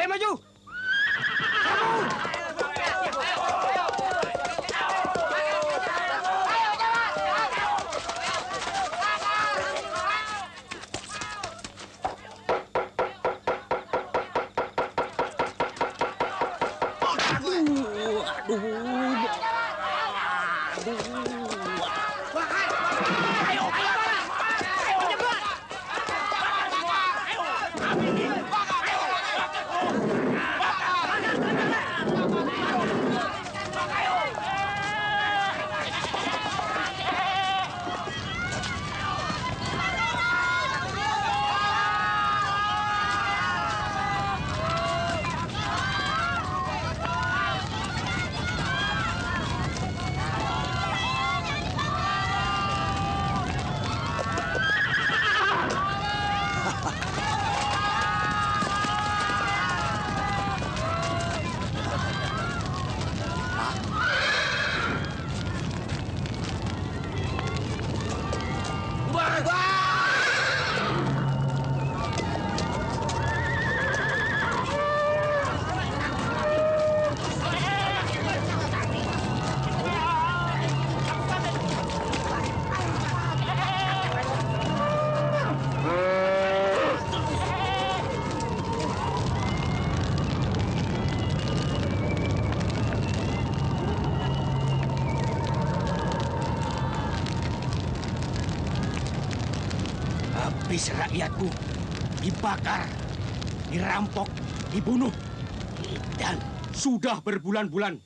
Kalian maju! Habis rakyatku dibakar, dirampok, dibunuh, dan sudah berbulan-bulan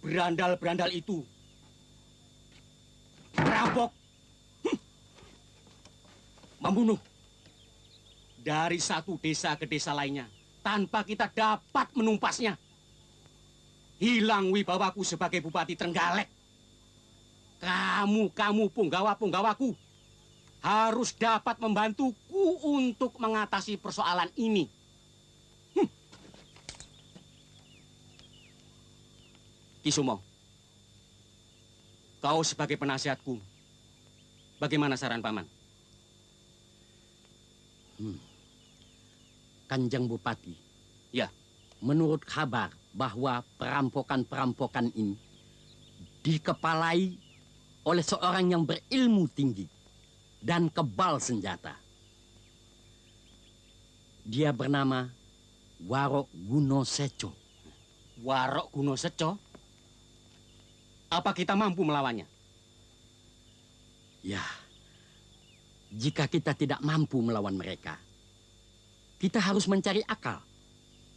berandal-berandal itu merampok, membunuh dari satu desa ke desa lainnya tanpa kita dapat menumpasnya. Hilang wibawaku sebagai Bupati Trenggalek. Kamu punggawa-punggawaku harus dapat membantuku untuk mengatasi persoalan ini. Ki Sumo, kau sebagai penasihatku, bagaimana saran Paman? Kanjeng Bupati. Ya. Menurut kabar bahwa perampokan-perampokan ini dikepalai oleh seorang yang berilmu tinggi dan kebal senjata. Dia bernama Warok Gunoseco. Warok Gunoseco? Apa kita mampu melawannya? Ya, jika kita tidak mampu melawan mereka, kita harus mencari akal.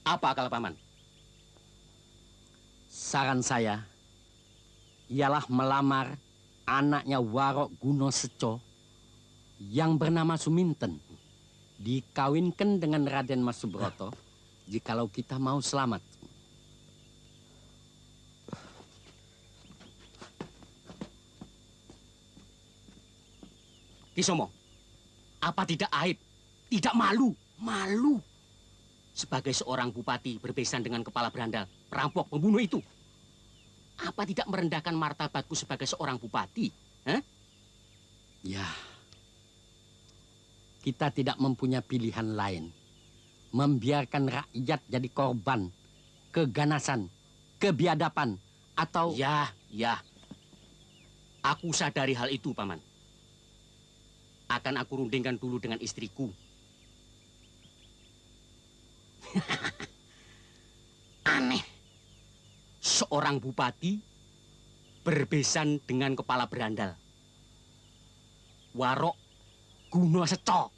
Apa akal Paman? Saran saya ialah melamar anaknya Warok Gunoseco yang bernama Suminten, dikawinkan dengan Raden Mas Subroto jikalau kita mau selamat. Ki Sumo, apa tidak aib, tidak malu, sebagai seorang bupati berbesan dengan kepala berandal, perampok, pembunuh itu? Apa tidak merendahkan martabatku sebagai seorang bupati? Hah? Ya, kita tidak mempunyai pilihan lain. Membiarkan rakyat jadi korban, keganasan, kebiadaban, atau... Ya. Aku sadari hal itu, Paman. Akan aku rundingkan dulu dengan istriku. Aneh. Seorang bupati berbesan dengan kepala berandal. Warok Gunoseco.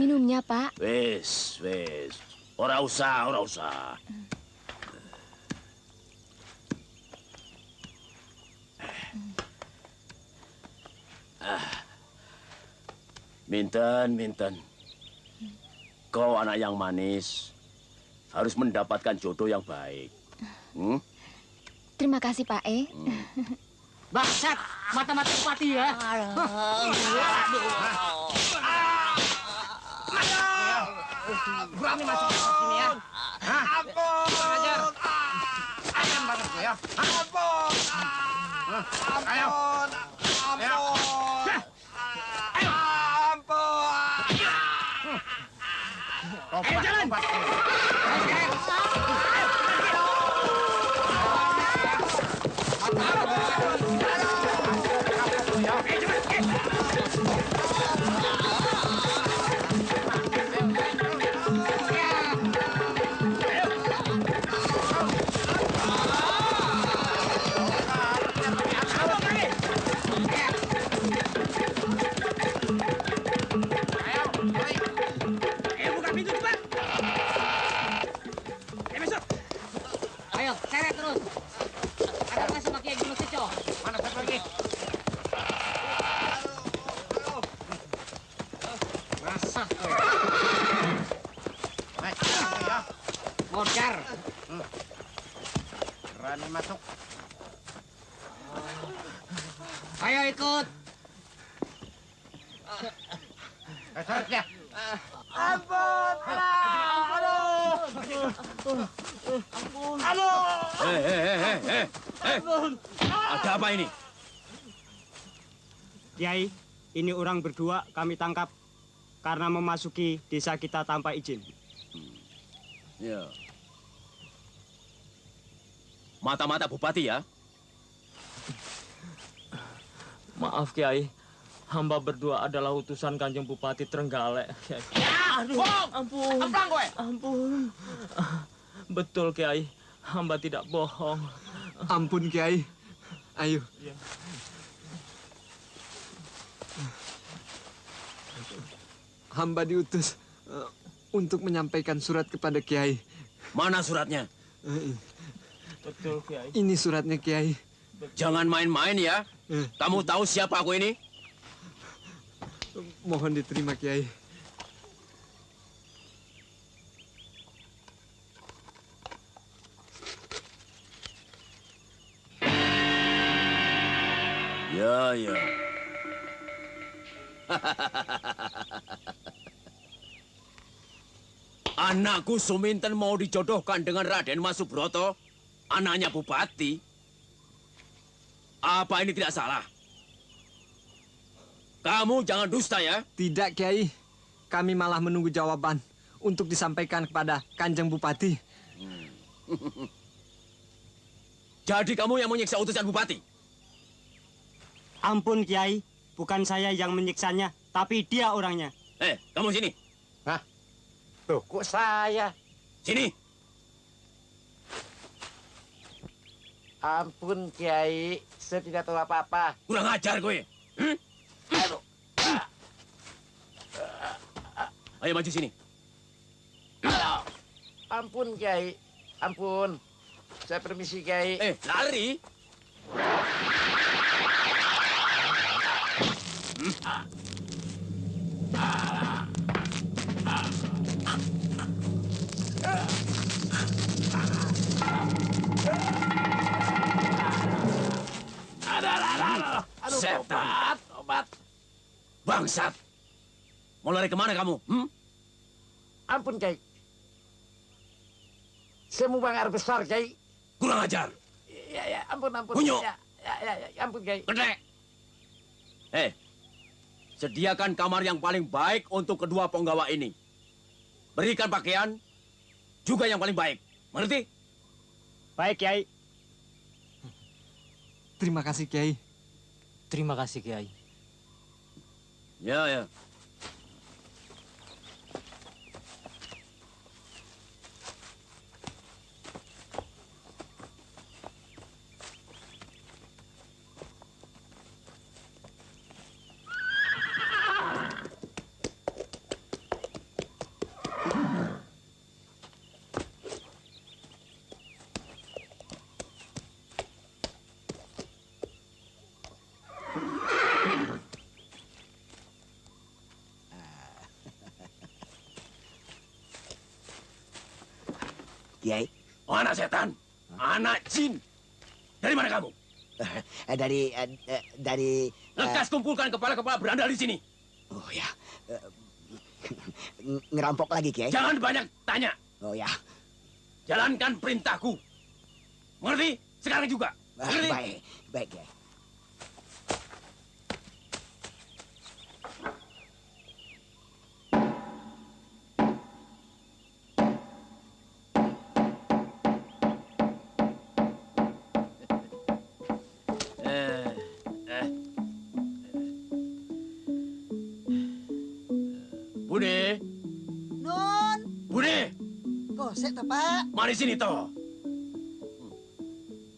Minumnya, Pak. Wes. Ora usah. Minten. Kau anak yang manis. Harus mendapatkan jodoh yang baik. Terima kasih, Pak E. Bangsat, mata-mata bupati ya. Berani masuk ke sini ya? Ampun! Ajar. Ayam banget gue ya. Ampun! Ayo. Ampun! Ampun! Ayo jalan! Ayo, seret terus. Ada masuk pakai gunung seco. Mana satu lagi? Basah gue. Naik ya. Modar. Berani masuk. Ayo ikut. Seret ya. Ada apa ini? Kiai, ini orang berdua kami tangkap karena memasuki desa kita tanpa izin. Ya. Mata-mata bupati ya? Maaf Kiai, hamba berdua adalah utusan Kanjeng Bupati Trenggalek. Kiai. Aduh. Ampun, Apa gue? ampun. Betul Kiai, hamba tidak bohong. Ampun Kiai. Ayo. Hamba diutus untuk menyampaikan surat kepada Kiai. Mana suratnya? Betul Kiai. Ini suratnya Kiai. Jangan main-main ya. Kamu tahu siapa aku ini? Mohon diterima Kiai. Ya, ya. Anakku Suminten mau dijodohkan dengan Raden Mas Subroto, anaknya bupati. Apa ini tidak salah? Kamu jangan dusta ya. Tidak Kiai. Kami malah menunggu jawaban untuk disampaikan kepada Kanjeng Bupati. Jadi kamu yang menyiksa utusan bupati? Ampun Kiai, bukan saya yang menyiksanya, tapi dia orangnya. Kamu sini. Tuh, kok saya? Sini. Ampun Kiai, saya tidak tahu apa-apa. Kurang ajar gue. Aduh. Ayo maju sini. Ampun Kiai, ampun. Saya permisi Kiai. Lari. Setan. Obat. Bangsat. Mau lari kemana kamu? Ampun Kiai. Saya mau buang air besar Kiai. Kurang ajar. Ya, ampun. Kunyuk. Ya, ampun Kiai. Gede. Sediakan kamar yang paling baik untuk kedua penggawa ini. Berikan pakaian juga yang paling baik. Mengerti? Baik Kiai. Terima kasih Kiai. Terima kasih Kiai. Ya, ya. Kiai. Oh, anak setan. Anak jin. Dari mana kamu? Dari Lekas kumpulkan kepala-kepala berandal di sini. oh ya. Ngerampok lagi, Kiai. Jangan banyak tanya. Oh ya. Jalankan perintahku. Mengerti? Sekarang juga. Mengerti? Baik, baik, Kiai. Bude, Nun, Bude, gosek toh, Pak. mari sini toh.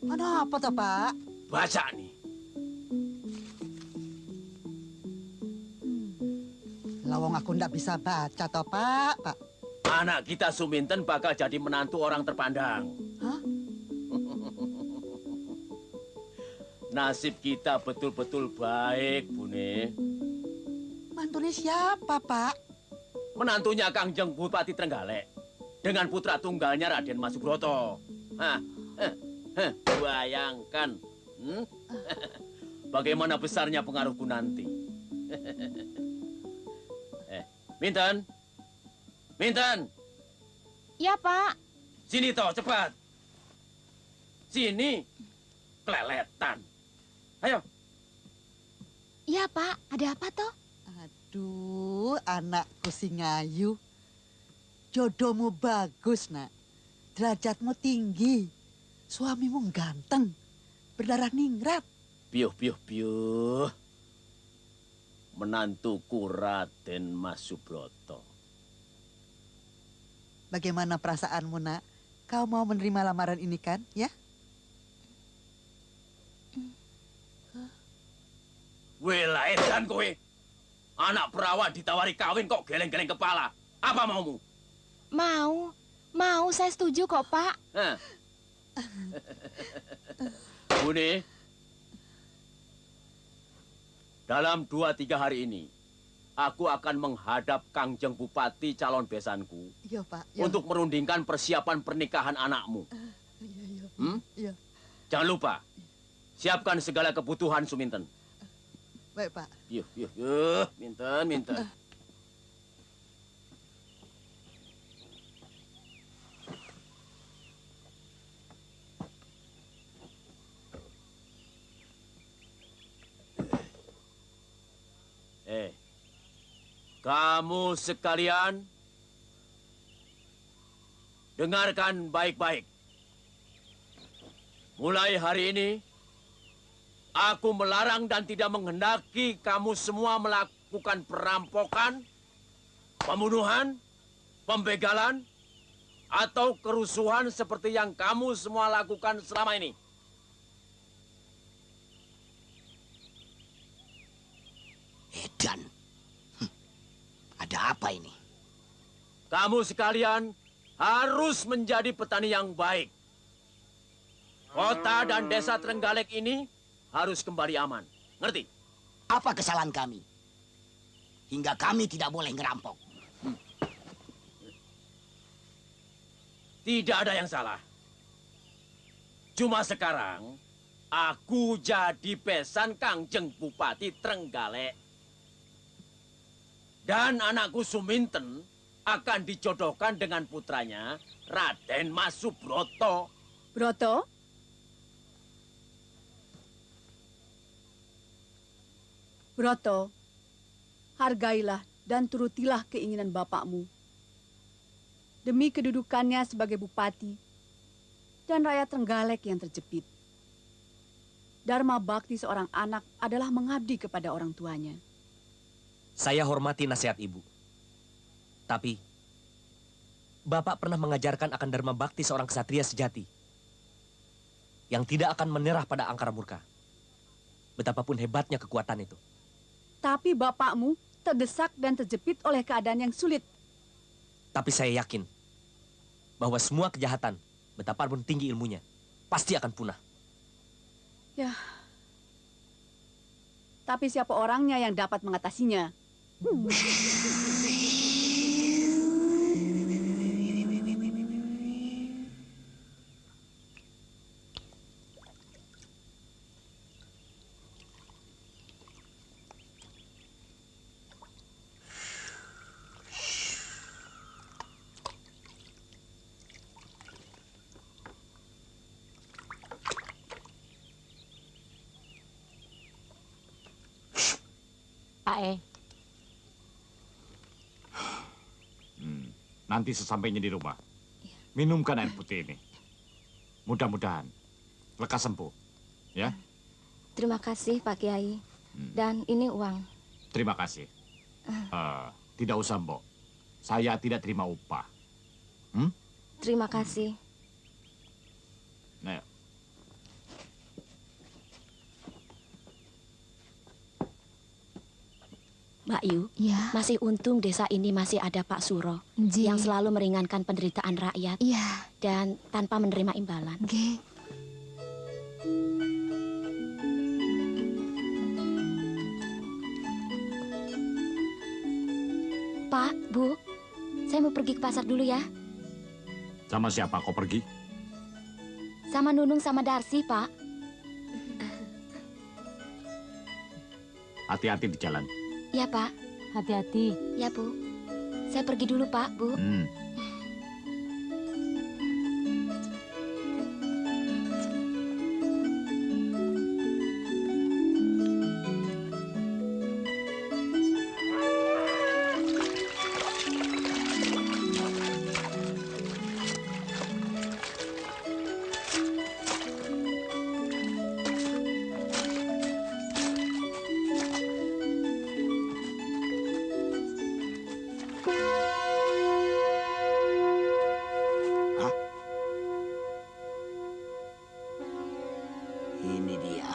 Ada apa toh, Pak? Baca nih. Lawang aku ndak bisa baca toh, Pak. Pak. Anak kita Suminten bakal jadi menantu orang terpandang. Hah? Nasib kita betul-betul baik, Bune. Mantunya siapa, Pak? Menantunya Kangjeng Bupati Trenggalek dengan putra tunggalnya Raden Mas Subroto. Bayangkan, bagaimana besarnya pengaruhku nanti. Minten, Minten, Ya, Pak. sini toh cepat. Sini, keleletan. Ayo. Ya, Pak. Ada apa toh? Aduh, anakku si Ngayu. Jodohmu bagus, nak. Derajatmu tinggi. Suamimu ganteng. Berdarah ningrat. Piuh, piuh, piuh. Menantuku Raden Mas Subroto. Bagaimana perasaanmu, nak? Kau mau menerima lamaran ini kan, ya? Wela edan kowe. Anak perawan ditawari kawin kok geleng-geleng kepala. Apa maumu? Mau. Mau, saya setuju kok, Pak. Hah? Bune, dalam 2-3 hari ini, aku akan menghadap Kangjeng Bupati calon besanku Iya, Pak. Ya. untuk merundingkan persiapan pernikahan anakmu. Iya, iya. Hmm? Iya. Jangan lupa, siapkan segala kebutuhan Suminten. Baik, Pak. Yuh, yuh, yuh, Minten, Minten. Kamu sekalian, dengarkan baik-baik. Mulai hari ini, aku melarang dan tidak menghendaki kamu semua melakukan perampokan, pembunuhan, pembegalan, atau kerusuhan seperti yang kamu semua lakukan selama ini. Edan. Ada apa ini? Kamu sekalian harus menjadi petani yang baik. Kota dan desa Trenggalek ini harus kembali aman. Ngerti? Apa kesalahan kami? Hingga kami tidak boleh ngerampok. Tidak ada yang salah. Cuma sekarang, aku jadi besan Kangjeng Bupati Trenggalek. Dan anakku Suminten akan dijodohkan dengan putranya, Raden Mas Subroto. Broto? Broto, hargailah dan turutilah keinginan bapakmu. Demi kedudukannya sebagai bupati dan rakyat Trenggalek yang terjepit. Dharma bakti seorang anak adalah mengabdi kepada orang tuanya. Saya hormati nasihat ibu. Tapi, Bapak pernah mengajarkan akan dharma bakti seorang ksatria sejati. Yang tidak akan menyerah pada angkara murka. Betapapun hebatnya kekuatan itu. Tapi bapakmu terdesak dan terjepit oleh keadaan yang sulit. Tapi saya yakin bahwa semua kejahatan, betapapun tinggi ilmunya, pasti akan punah. Ya. Tapi siapa orangnya yang dapat mengatasinya? Pak E. Nanti sesampainya di rumah, minumkan air putih ini. Mudah-mudahan lekas sembuh, ya. Terima kasih Pak Kiai. Dan ini uang. Terima kasih. Tidak usah, Mbok. Saya tidak terima upah. Terima kasih. Nah, Mbak Yu, masih untung desa ini masih ada Pak Suro yang selalu meringankan penderitaan rakyat dan tanpa menerima imbalan. Pak, Bu, saya mau pergi ke pasar dulu ya. sama siapa kau pergi? Sama Nunung sama Darsi, Pak. Hati-hati di jalan. Ya, Pak. Hati-hati. Ya, Bu. Saya pergi dulu, Pak, Bu. Ini dia.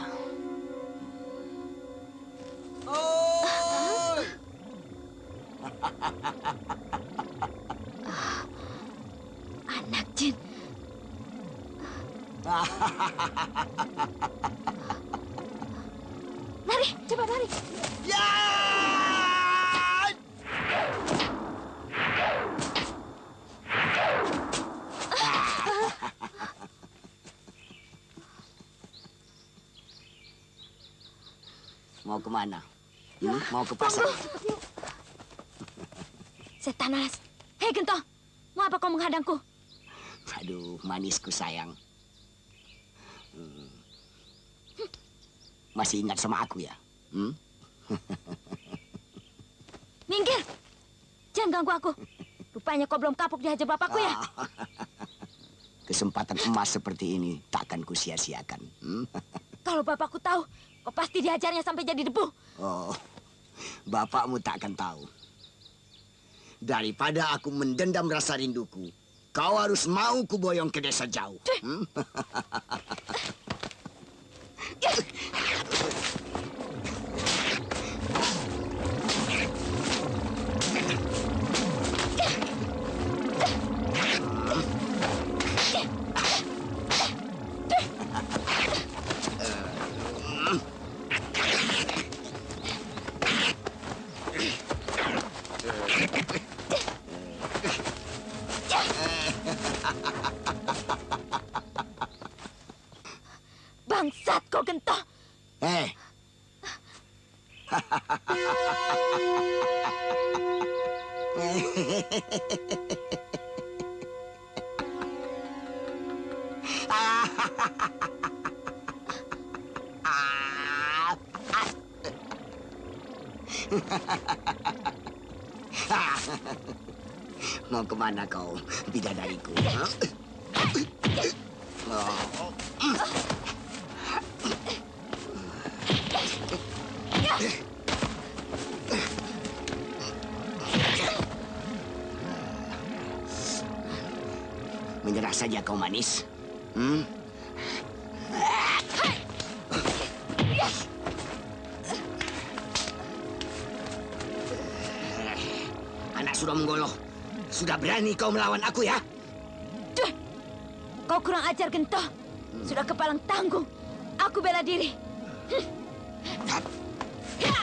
Anak jin. Lari, cepat lari. Mau kemana? Mau ke pasar? Setan alas. Hei, Gento. Mau apa kau menghadangku? Aduh, manisku sayang. Masih ingat sama aku ya? Minggir. Jangan ganggu aku. Rupanya kau belum kapok dihajar bapakku ya? Kesempatan emas seperti ini takkan kusia-siakan. Kalau bapakku tahu, kau pasti dihajarnya sampai jadi debu. Oh, bapakmu takkan tahu. Daripada aku mendendam rasa rinduku, kau harus mau kuboyong ke desa jauh. Bangsat kau, Gento. Hei. Mau kemana kau, bidadariku? Menyerah saja kau manis. Anak sudah menggoloh. Sudah berani kau melawan aku ya? Kau kurang ajar, Gento. Sudah kepalang tanggung. Aku bela diri. Ya!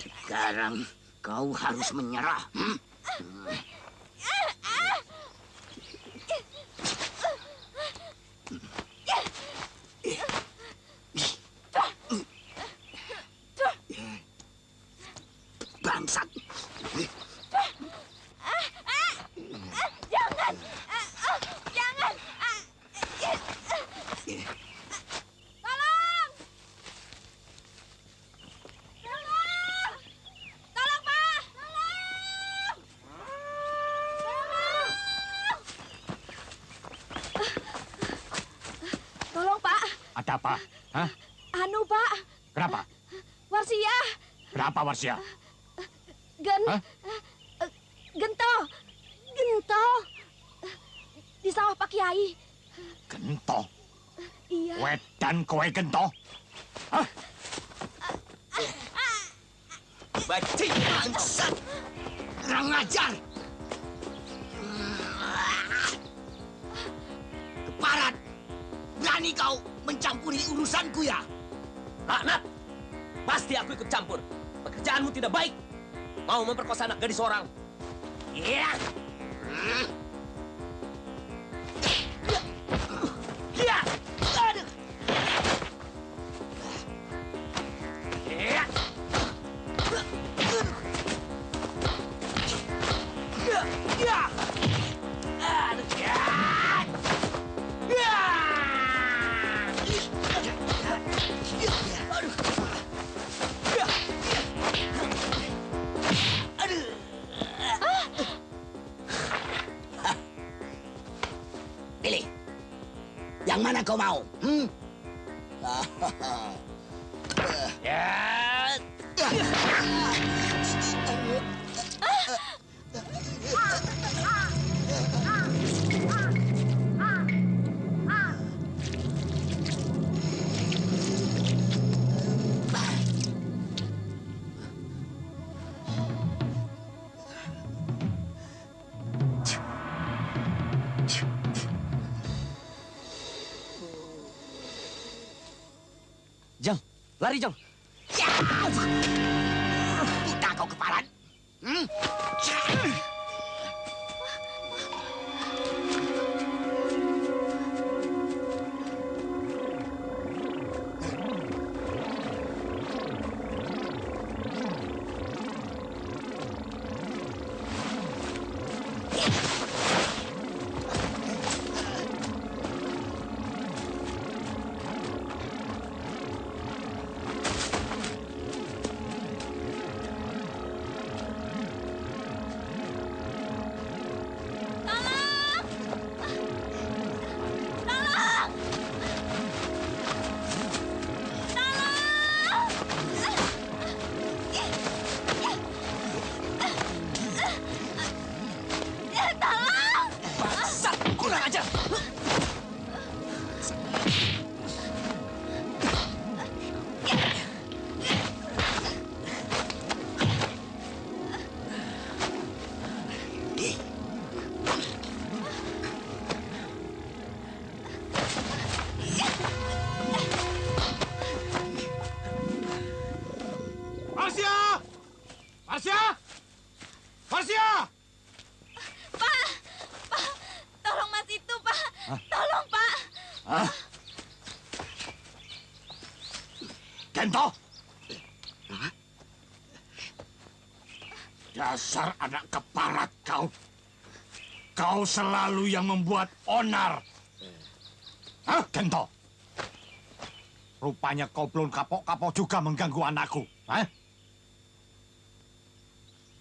Sekarang kau harus menyerah. Bangsat. Jangan. Jangan. Tolong. Tolong. Tolong, Pak. Tolong. Tolong, Pak. Ada apa? Hah? Anu, Pak. Kenapa? Warsia. Kenapa, Warsia? Hah? Gento. Gento. Di sawah Pak Kiai. Gento? Iya. Wedan kowe gento? Hah? Bangsat. Kurang ajar. Keparat. Berani kau mencampuri urusanku ya? Laknat! Pasti aku ikut campur. Pekerjaanmu tidak baik. Mau memperkosa anak gadis orang. Iya. Iya. Aduh. Iya. Iya. Aduh. Iya. Pilih. Yang mana kau mau? Jang, lari Jang. Tidak kau keparat. Gento! Dasar anak keparat kau. Kau selalu yang membuat onar. Hah, Gento? Rupanya kau belum kapok-kapok juga mengganggu anakku. Hah?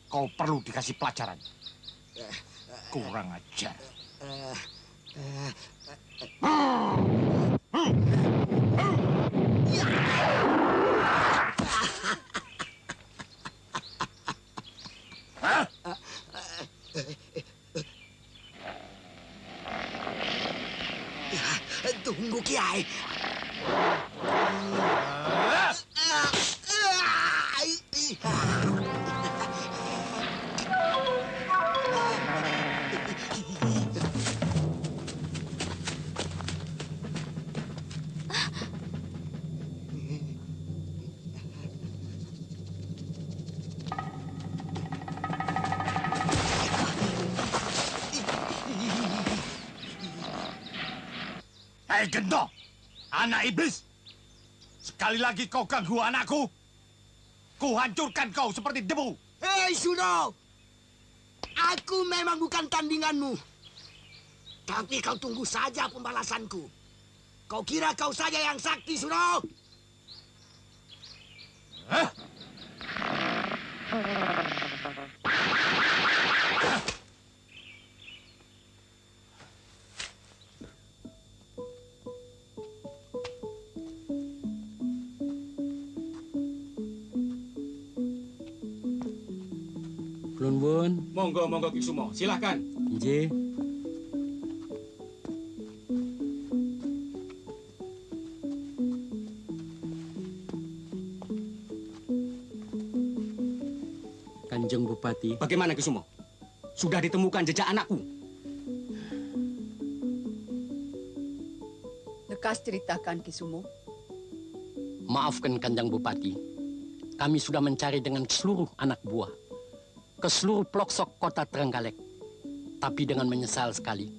Kau perlu dikasih pelajaran. Kurang ajar. Tunggu, Kiai. Hei Gento, anak iblis. Sekali lagi kau ganggu anakku, ku hancurkan kau seperti debu. Hei Suro, aku memang bukan tandinganmu. Tapi kau tunggu saja pembalasanku. Kau kira kau saja yang sakti, Suro? Hah? Bun. Monggo, monggo Ki Sumo, silahkan. Nggih. Kanjeng Bupati. Bagaimana Ki Sumo? Sudah ditemukan jejak anakku? Lekas ceritakan Ki Sumo. Maafkan Kanjeng Bupati. Kami sudah mencari dengan seluruh anak buah. Ke seluruh pelosok kota Trenggalek. Tapi dengan menyesal sekali,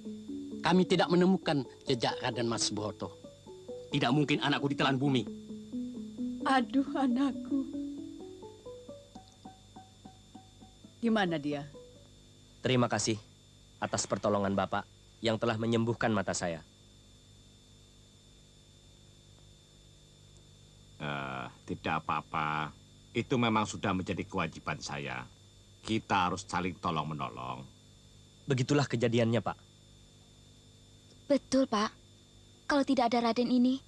kami tidak menemukan jejak Raden Mas Broto. Tidak mungkin anakku ditelan bumi. Aduh anakku. Gimana dia? Terima kasih atas pertolongan Bapak yang telah menyembuhkan mata saya. Tidak apa-apa. Itu memang sudah menjadi kewajiban saya. Kita harus saling tolong-menolong. Begitulah kejadiannya, Pak. Betul, Pak. Kalau tidak ada Raden ini,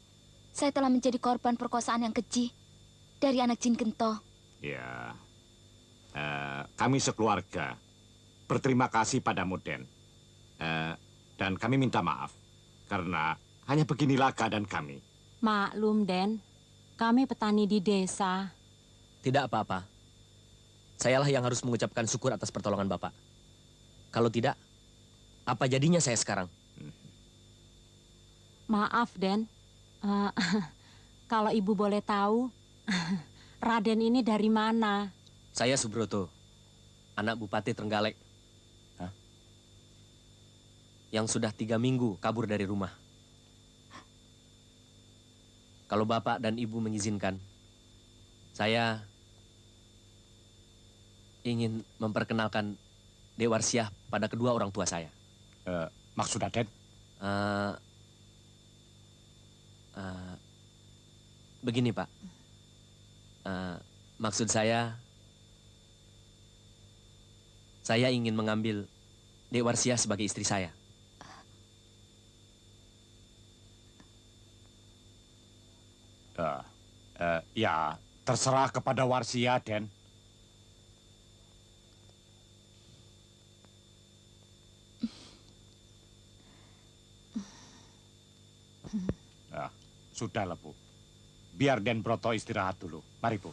saya telah menjadi korban perkosaan yang keji dari anak jin Gento. Ya, kami sekeluarga berterima kasih padamu, Den. Dan kami minta maaf karena hanya beginilah keadaan kami. Maklum, Den. Kami petani di desa. Tidak apa-apa. Sayalah yang harus mengucapkan syukur atas pertolongan Bapak. Kalau tidak, apa jadinya saya sekarang? Maaf, Den. Kalau Ibu boleh tahu, Raden ini dari mana? Saya Subroto, anak Bupati Trenggalek. Yang sudah 3 minggu kabur dari rumah. Kalau Bapak dan Ibu mengizinkan, saya ingin memperkenalkan Dek Warsiah pada kedua orang tua saya. Maksud Raden? Begini, Pak. Maksud saya ingin mengambil Dek Warsiah sebagai istri saya. Ya, terserah kepada Warsiah, Den. Sudahlah, Bu. Biar Den Broto istirahat dulu. Mari, Bu.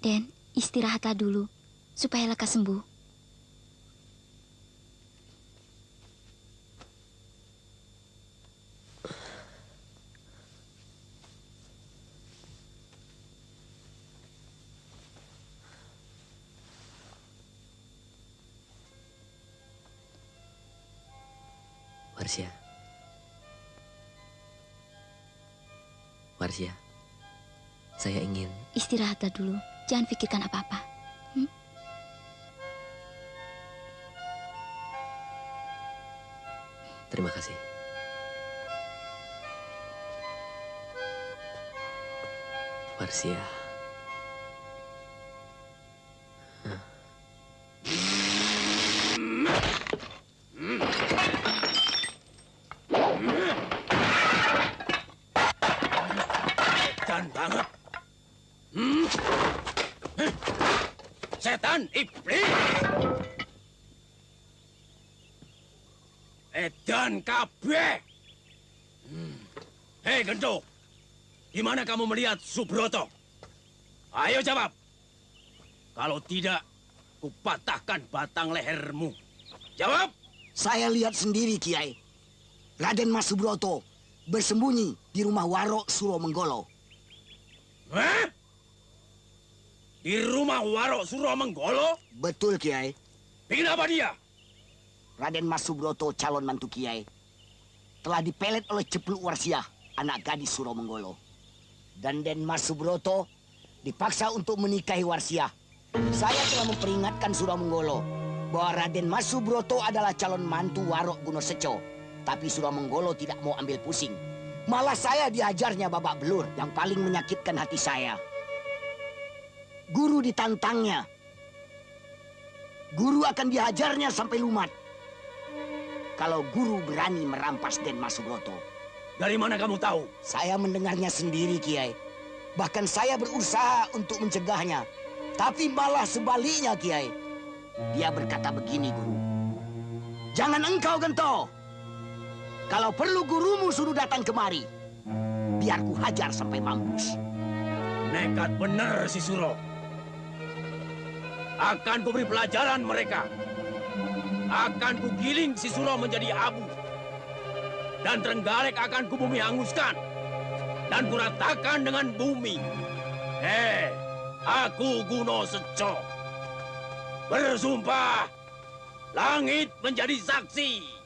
Den, istirahatlah dulu, supaya lekas sembuh. Warsiah, saya ingin... Istirahatlah dulu, jangan pikirkan apa-apa. Terima kasih. Warsiah. Banget. Setan iblis. Edan kabeh. Hei Gento, di mana kamu melihat Subroto? Ayo jawab. Kalau tidak, kupatahkan batang lehermu. Jawab. Saya lihat sendiri, Kiai. Raden Mas Subroto bersembunyi di rumah Waro Suro Menggolo. Hah? Di rumah Warok Suromenggolo? Betul, Kiai. Bikin apa dia? Raden Mas Subroto, calon mantu Kiai, telah dipelet oleh Cepluk Warsiah, anak gadis Suromenggolo. Dan Den Mas Subroto dipaksa untuk menikahi Warsiah. Saya telah memperingatkan Suromenggolo bahwa Raden Mas Subroto adalah calon mantu Warok Gunoseco. Tapi Suromenggolo tidak mau ambil pusing. Malah saya diajarnya babak belur yang paling menyakitkan hati saya. Guru ditantangnya. Guru akan dihajarnya sampai lumat. Kalau guru berani merampas Den Mas Subroto. Dari mana kamu tahu? Saya mendengarnya sendiri, Kiai. Bahkan saya berusaha untuk mencegahnya. Tapi malah sebaliknya, Kiai. Dia berkata begini, Guru. Jangan engkau gento. Kalau perlu gurumu suruh datang kemari. Biar ku hajar sampai mampus. Nekat benar si Suro. Akan kuberi pelajaran mereka. Akan kugiling si Suro menjadi abu. Dan Trenggalek akan kubumi hanguskan. Dan kuratakan dengan bumi. Aku Gunoseco. Bersumpah, langit menjadi saksi.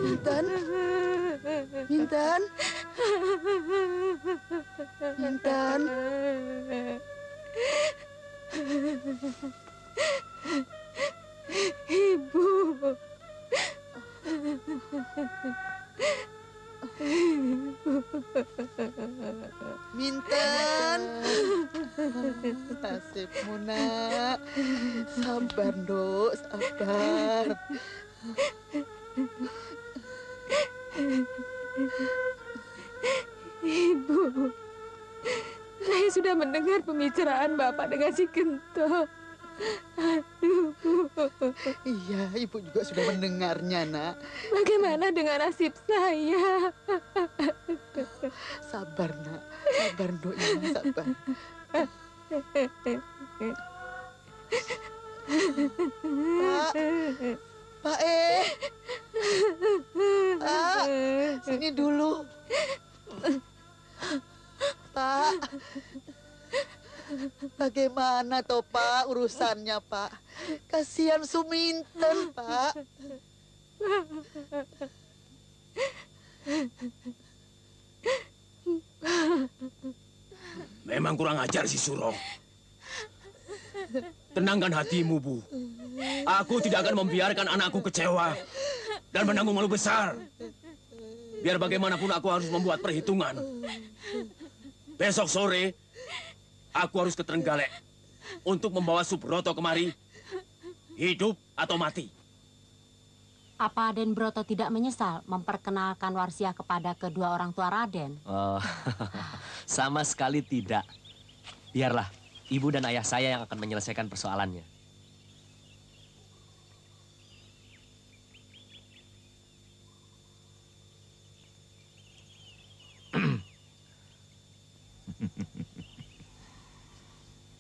Minten. Minten. Minten. Ibu. Minten. Nasibmu, nak. Sabar, Nduk, sabar. Ibu, saya sudah mendengar pembicaraan Bapak dengan si Gento. Aduh. Iya, Ibu juga sudah mendengarnya, nak. Bagaimana dengan nasib saya? Sabar, nak. Sabar, Nduk, ini sabar. Pak. Pak Pak, sini dulu. Pak. Bagaimana toh, Pak, urusannya, Pak? Kasihan Suminten, Pak. Memang kurang ajar si Suro. Tenangkan hatimu, Bu. Aku tidak akan membiarkan anakku kecewa dan menanggung malu besar. Biar bagaimanapun aku harus membuat perhitungan. Besok sore, aku harus ke Trenggalek untuk membawa Subroto kemari, hidup atau mati. Apa Raden Broto tidak menyesal memperkenalkan Warsiah kepada kedua orang tua Raden? Oh, sama sekali tidak. Biarlah ibu dan ayah saya yang akan menyelesaikan persoalannya.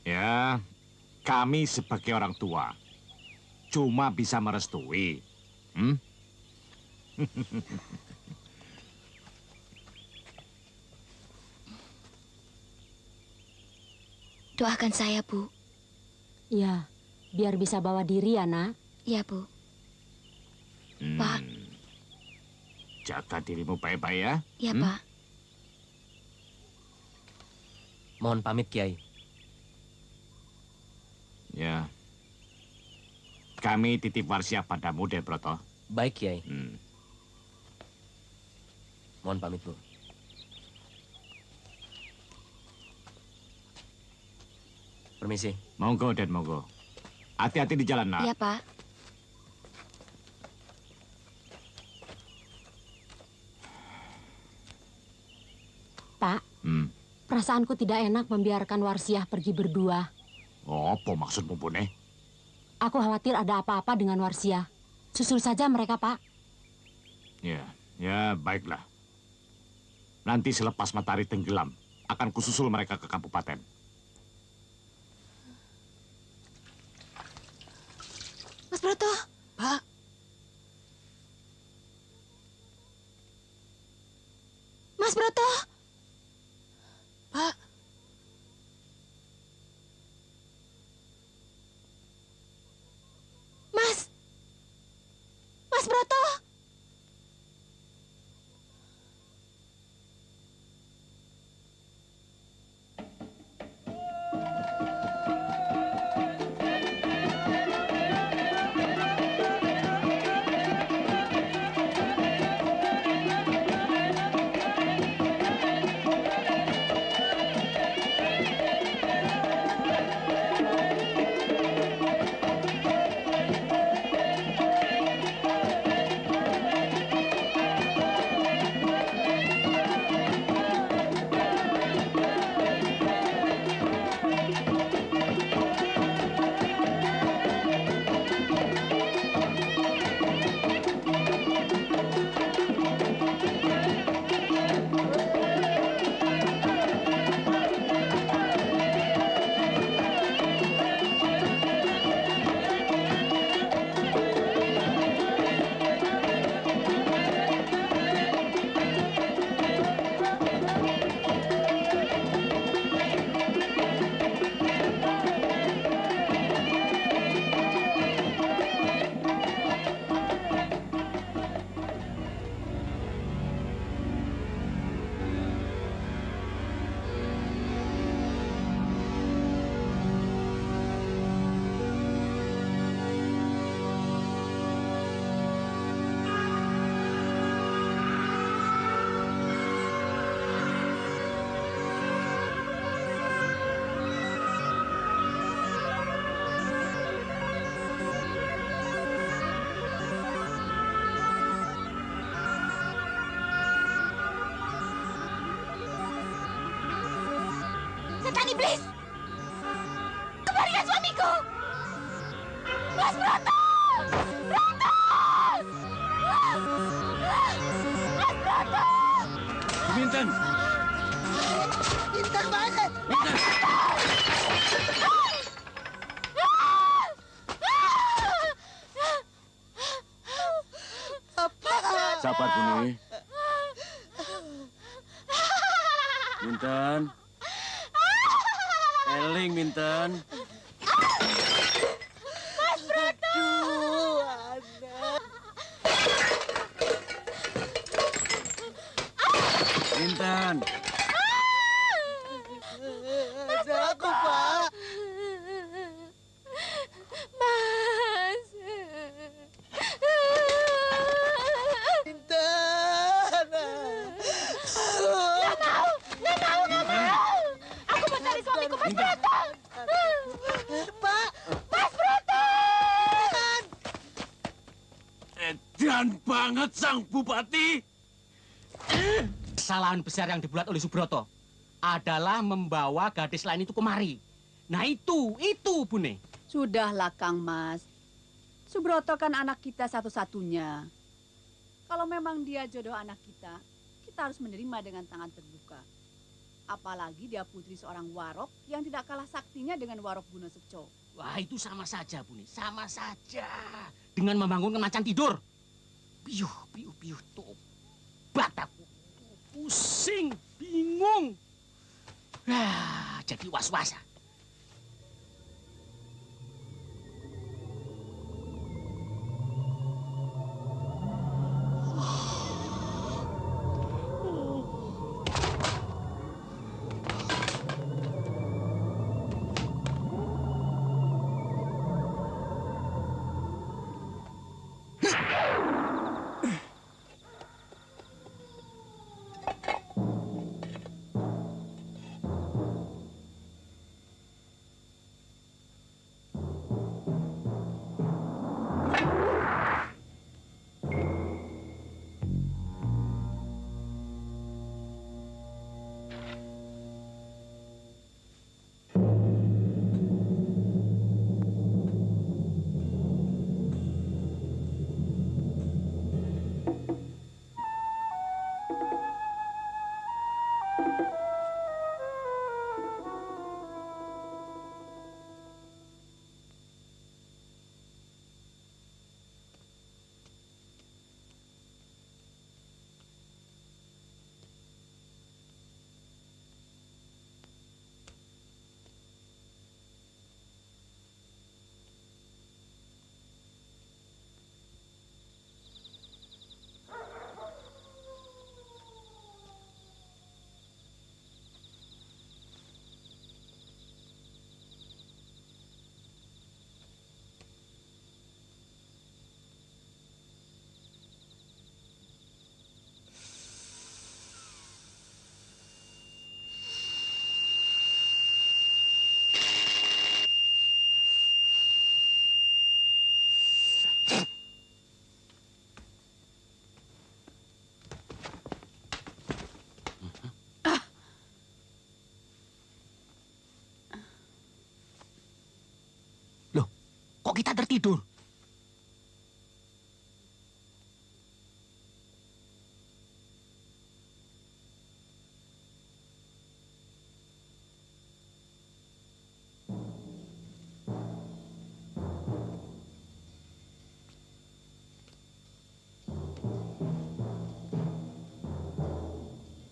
Ya, kami sebagai orang tua cuma bisa merestui. Doakan saya, Bu. Ya, biar bisa bawa diri ya, nak. Ya, Bu. Pak. Jaga dirimu baik-baik ya. Ya, Pak. Mohon pamit, Kiai. Ya. Kami titip Warsiah padamu, Den Broto. Baik, Kiai. Mohon pamit, Bu. Permisi. Monggo, Den, monggo. Hati-hati di jalan, nak. Iya, Pak. Pak, perasaanku tidak enak membiarkan Warsiah pergi berdua. Oh, apa maksudmu, Bune? Aku khawatir ada apa-apa dengan Warsiah. Susul saja mereka, Pak. Ya, baiklah. Nanti selepas matahari tenggelam, akan kususul mereka ke kabupaten. Mas Broto. Pak. Broto. Pak. Mas Broto. Setan iblis! Kembalikan suamiku! Mas Broto! Broto! Mas Broto! Binten! Binten mana? Binten! Sabar, Buni. Binten. Eling, Binten. Mas Broto! Binten. Ada aku, Pak. Mas. Binten. Nggak mau. Aku mau cari suamiku, Mas Broto. Pak. Mas Broto. Edan banget sang bupati. Kesalahan besar yang dibuat oleh Subroto adalah membawa gadis lain itu kemari. Nah itu Bune. Sudahlah, Kang Mas. Subroto kan anak kita satu-satunya. Kalau memang dia jodoh anak kita harus menerima dengan tangan terbuka. Apalagi dia putri seorang warok yang tidak kalah saktinya dengan warok Buno Seco. Wah itu sama saja Bune, sama saja. Dengan membangunkan macan tidur. Piuh, tobat aku. Pusing, bingung. Jadi was-was. kita tertidur.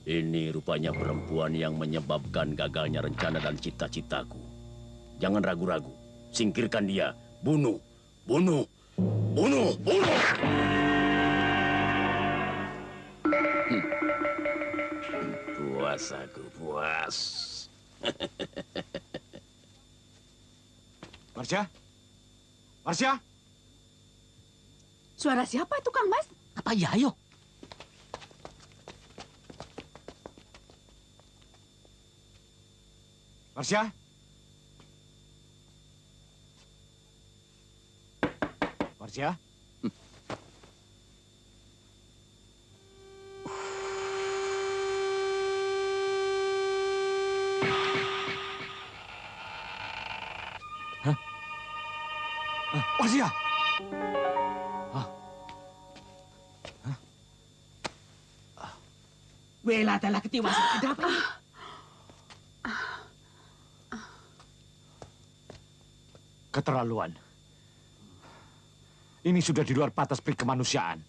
Ini rupanya perempuan yang menyebabkan gagalnya rencana dan cita-citaku. Jangan ragu-ragu. Singkirkan dia. Bunuh. Bunuh. Bunuh. Bunuh. Puas aku, puas. Marsya? Marsya? Suara siapa itu, Kang Mas? Apa ya, ayo? Marsya? Marsya? Hah? Marsya? Wela adalah ketiwasan. Ada apa? Keterlaluan. Ini sudah di luar batas kemanusiaan.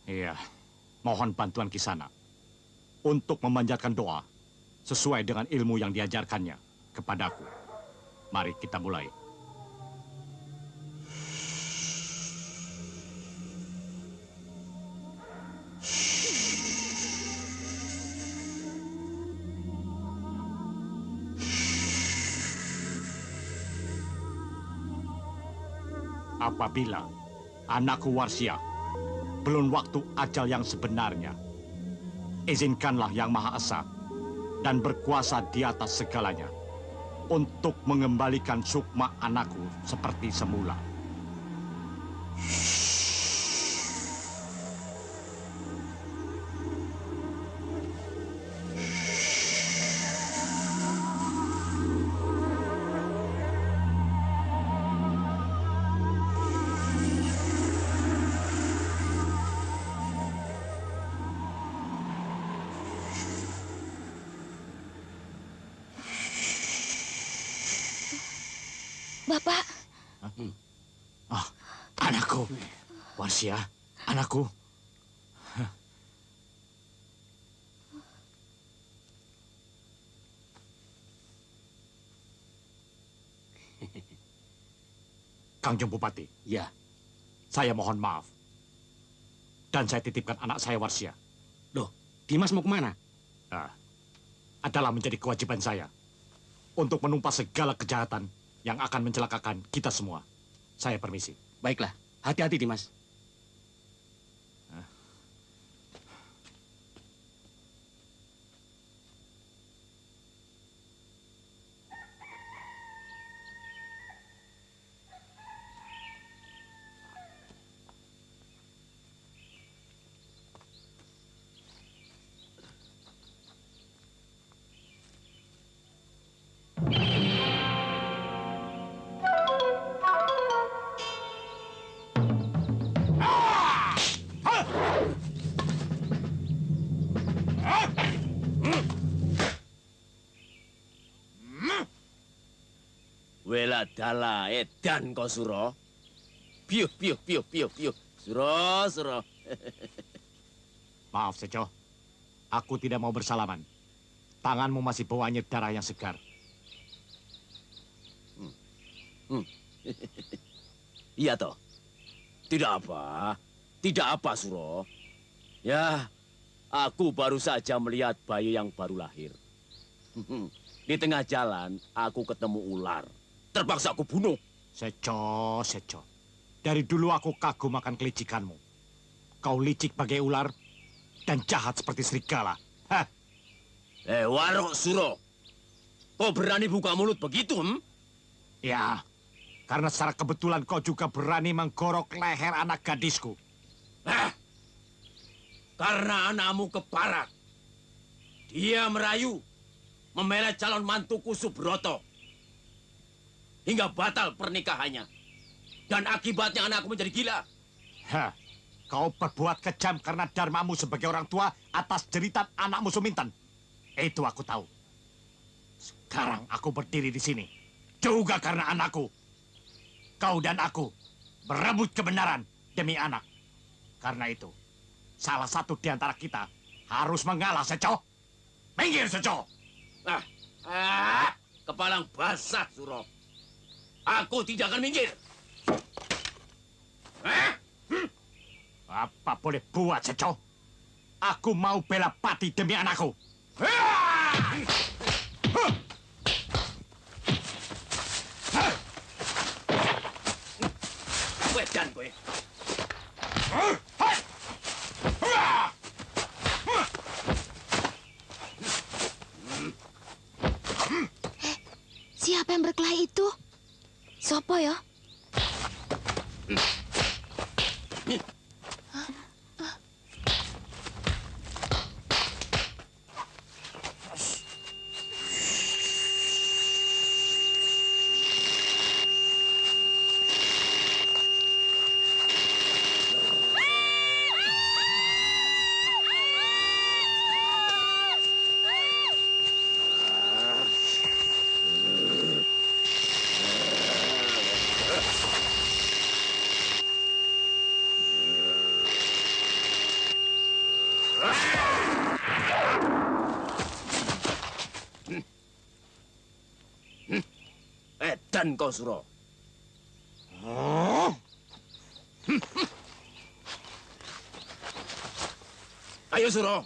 Iya, mohon bantuan Kisana untuk memanjatkan doa sesuai dengan ilmu yang diajarkannya kepadaku. Mari kita mulai. Apabila anakku Warsya belum waktu ajal yang sebenarnya, izinkanlah Yang Maha Esa dan berkuasa di atas segalanya untuk mengembalikan sukma anakku seperti semula. Bapak. Anakku, Warsya, anakku. Kangjeng Bupati. Ya. Saya mohon maaf. Dan saya titipkan anak saya Warsya. Loh, Dimas mau kemana? Adalah menjadi kewajiban saya untuk menumpas segala kejahatan yang akan mencelakakan kita semua. Saya permisi. Baiklah, hati-hati Dimas. Wela dala edan kau Suro. Piuh, piuh, piuh, piuh, piuh. Suro, Suro. Maaf, Seco. Aku tidak mau bersalaman. Tanganmu masih bau anyir darah yang segar. Iya toh. Tidak apa. Tidak apa, Suro. Ya, aku baru saja melihat bayi yang baru lahir. Di tengah jalan, aku ketemu ular. Terpaksa aku bunuh. Seco. Dari dulu aku kagum akan kelicikanmu. Kau licik bagai ular dan jahat seperti serigala. Hah? Warok Suro. Kau berani buka mulut begitu, Ya, karena secara kebetulan kau juga berani menggorok leher anak gadisku. Karena anakmu keparat. Dia merayu, memelet calon mantuku Subroto. Hingga batal pernikahannya. Dan akibatnya anakku menjadi gila. Hah, kau berbuat kejam karena dharmamu sebagai orang tua atas jeritan anakmu Suminten. Itu aku tahu. Sekarang aku berdiri di sini. Juga karena anakku. Kau dan aku berebut kebenaran demi anak. Karena itu, salah satu di antara kita harus mengalah, Seco. Minggir, Seco. Kepalang basah, Suro. Aku tidak akan minggir. Apa boleh buat, Seco? Aku mau bela pati demi anakku. Wedan gue. Siapa yang berkelahi itu? Sopo ya? Edan kau, Suro. Ayo, Suro.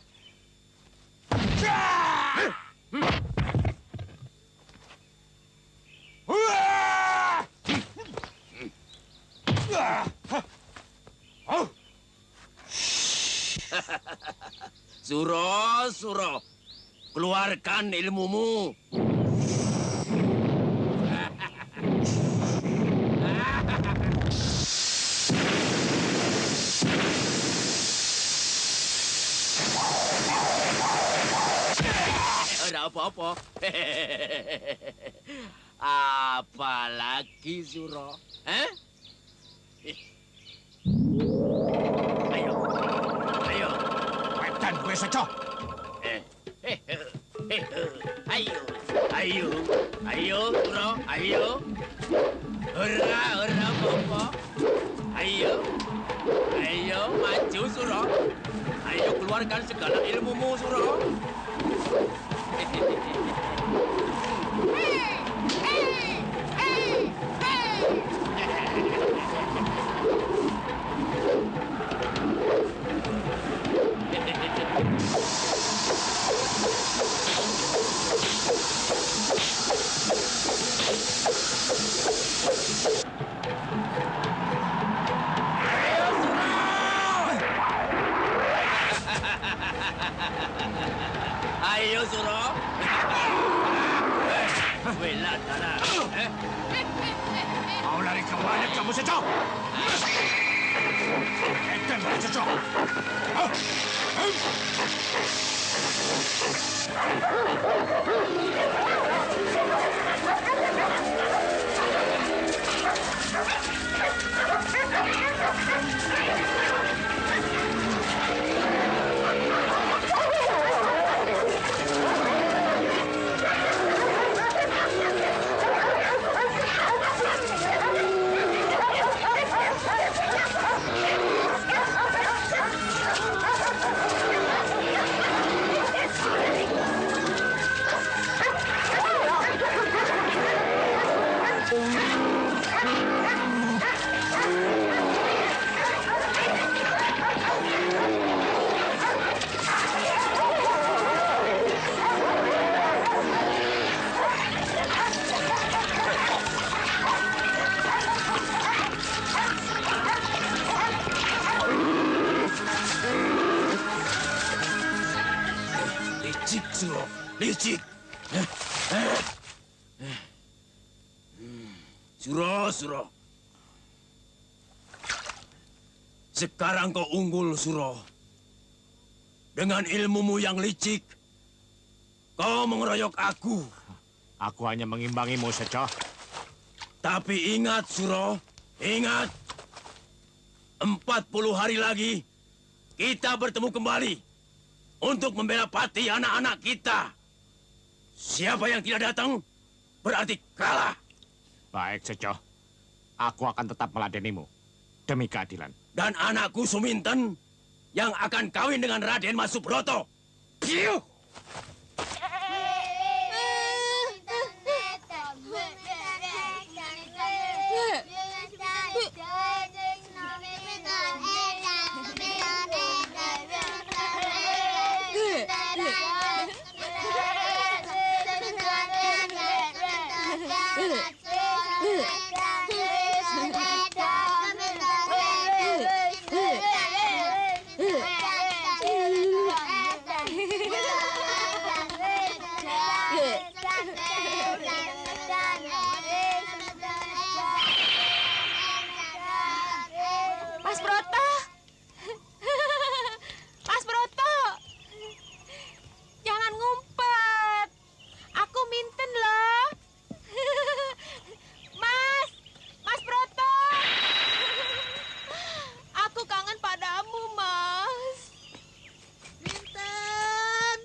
Suro, keluarkan ilmumu. Ada apa-apa. Apalagi, Suro? Ayo. Wedan gue, Seco. Ayo, Suro, ayo. Hurra, Bopo. Ayo, maju, Suro. Ayo, keluarkan segala ilmumu, Suro. Ayo, Suro. Bela darah. Mau lari kemana kamu, Seco? Edan gue, Seco. licik. Suro. Sekarang kau unggul, Suro. Dengan ilmumu yang licik, kau mengeroyok aku. Aku hanya mengimbangimu, Seco. Tapi ingat, Suro. Ingat. 40 hari lagi, kita bertemu kembali untuk membela Pati anak-anak kita. Siapa yang tidak datang, berarti kalah. Baik, Seco. Aku akan tetap meladenimu demi keadilan. Dan anakku Suminten yang akan kawin dengan Raden Mas Subroto. Piuh! Mas Broto! Mas Broto! Jangan ngumpet. Aku Minten loh. Mas Broto! Aku kangen padamu, Mas. Minten!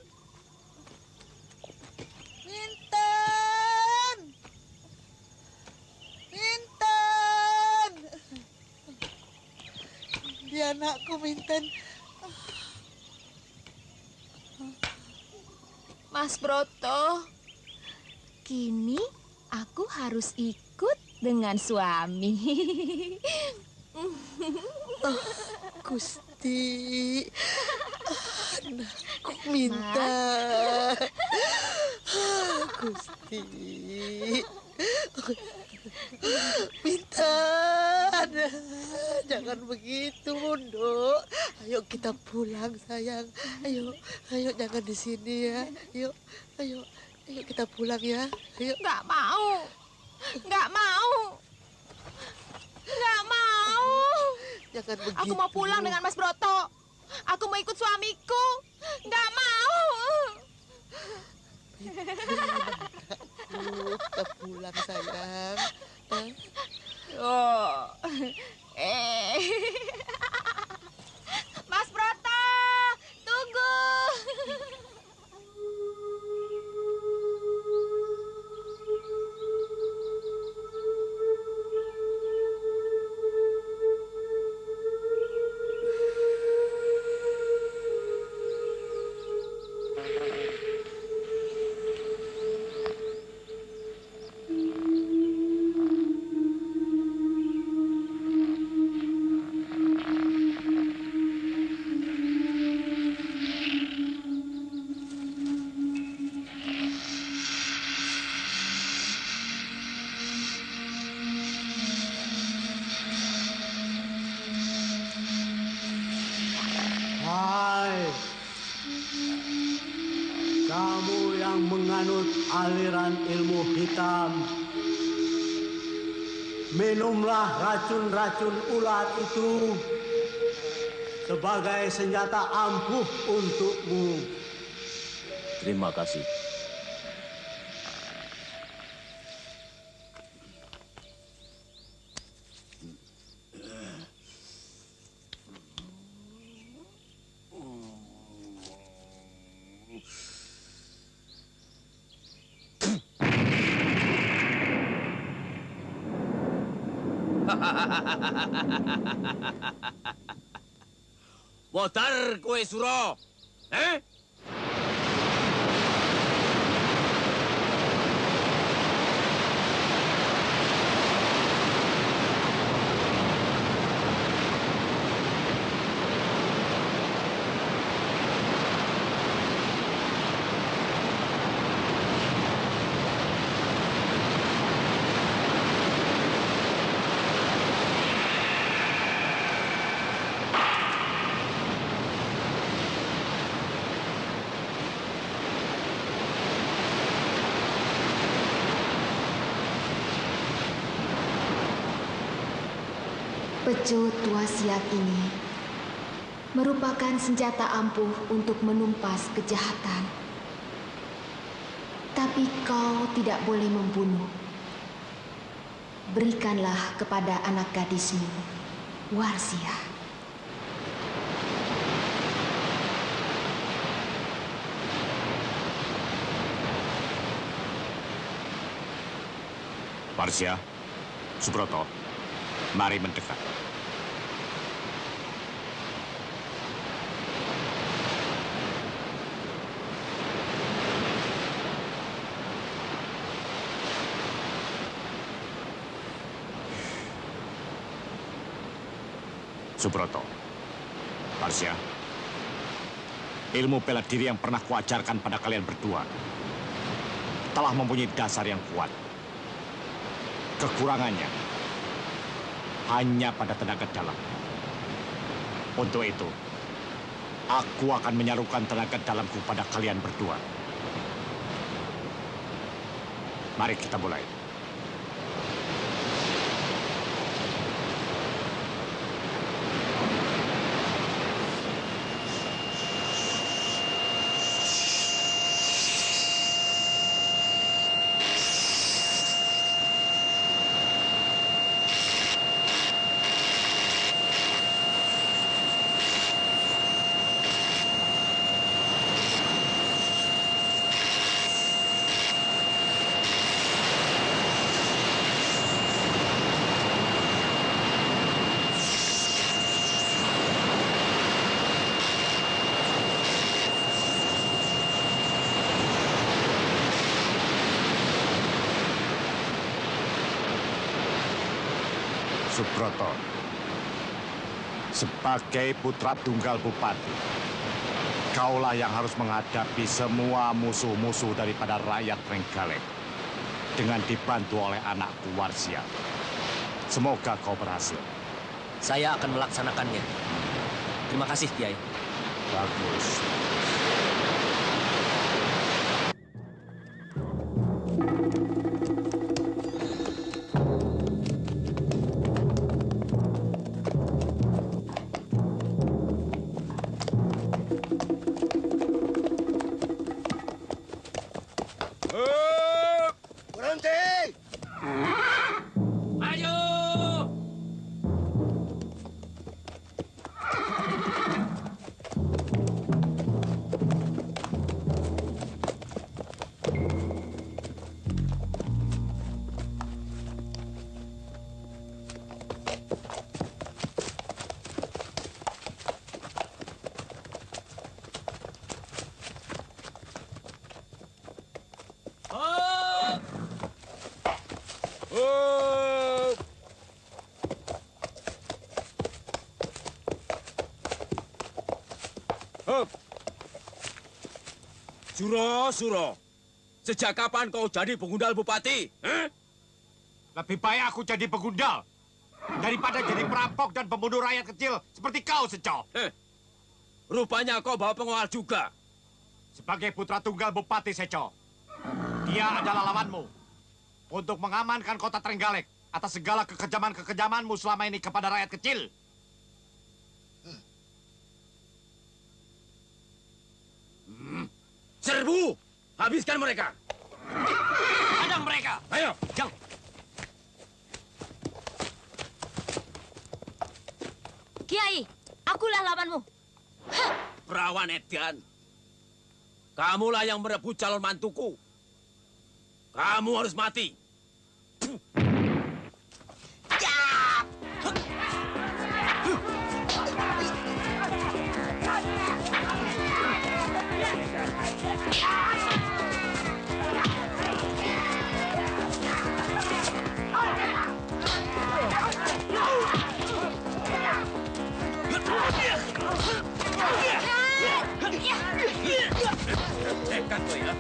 Minten! Minten! Dia anakku, Minten. Mas Broto, kini aku harus ikut dengan suami. Gusti, anakku Minten. Gusti. Minten, jangan begitu, Nduk. Ayo kita pulang, sayang. Ayo jangan di sini ya. Ayo kita pulang ya. Ayo. Nggak mau. Jangan begitu. Aku mau pulang dengan Mas Broto. Aku mau ikut suamiku. Nggak mau. Kita pulang, sayang. Mas Broto, tunggu. Hai, kamu yang menganut aliran ilmu hitam, minumlah racun-racun ulat itu sebagai senjata ampuh untukmu. Terima kasih. Motor kue Suro, Pecut wasiat ini merupakan senjata ampuh untuk menumpas kejahatan. Tapi kau tidak boleh membunuh. Berikanlah kepada anak gadismu, Warsia. Warsia, Subroto, mari mendekat. Subroto, Warsia, ilmu bela diri yang pernah kuajarkan pada kalian berdua telah mempunyai dasar yang kuat. Kekurangannya hanya pada tenaga dalam. Untuk itu, aku akan menyarukan tenaga dalamku pada kalian berdua. Mari kita mulai. Subroto, sebagai putra tunggal bupati, kaulah yang harus menghadapi semua musuh-musuh daripada rakyat Trenggalek dengan dibantu oleh anakku Warsia. Semoga kau berhasil. Saya akan melaksanakannya. Terima kasih, Kiai. Bagus. Suro, sejak kapan kau jadi pengundal bupati? Lebih baik aku jadi pegundal daripada jadi perampok dan pembunuh rakyat kecil seperti kau, Seco. Rupanya kau bawa pengawal juga. Sebagai putra tunggal bupati, Seco, dia adalah lawanmu untuk mengamankan kota Trenggalek atas segala kekejaman-kekejamanmu selama ini kepada rakyat kecil. Serbu! Habiskan mereka! Hadang mereka! Ayo! Jang! Kiai, akulah lawanmu. Perawan Edan. Kamulah yang merebut calon mantuku. Kamu harus mati. Nekat kau ya.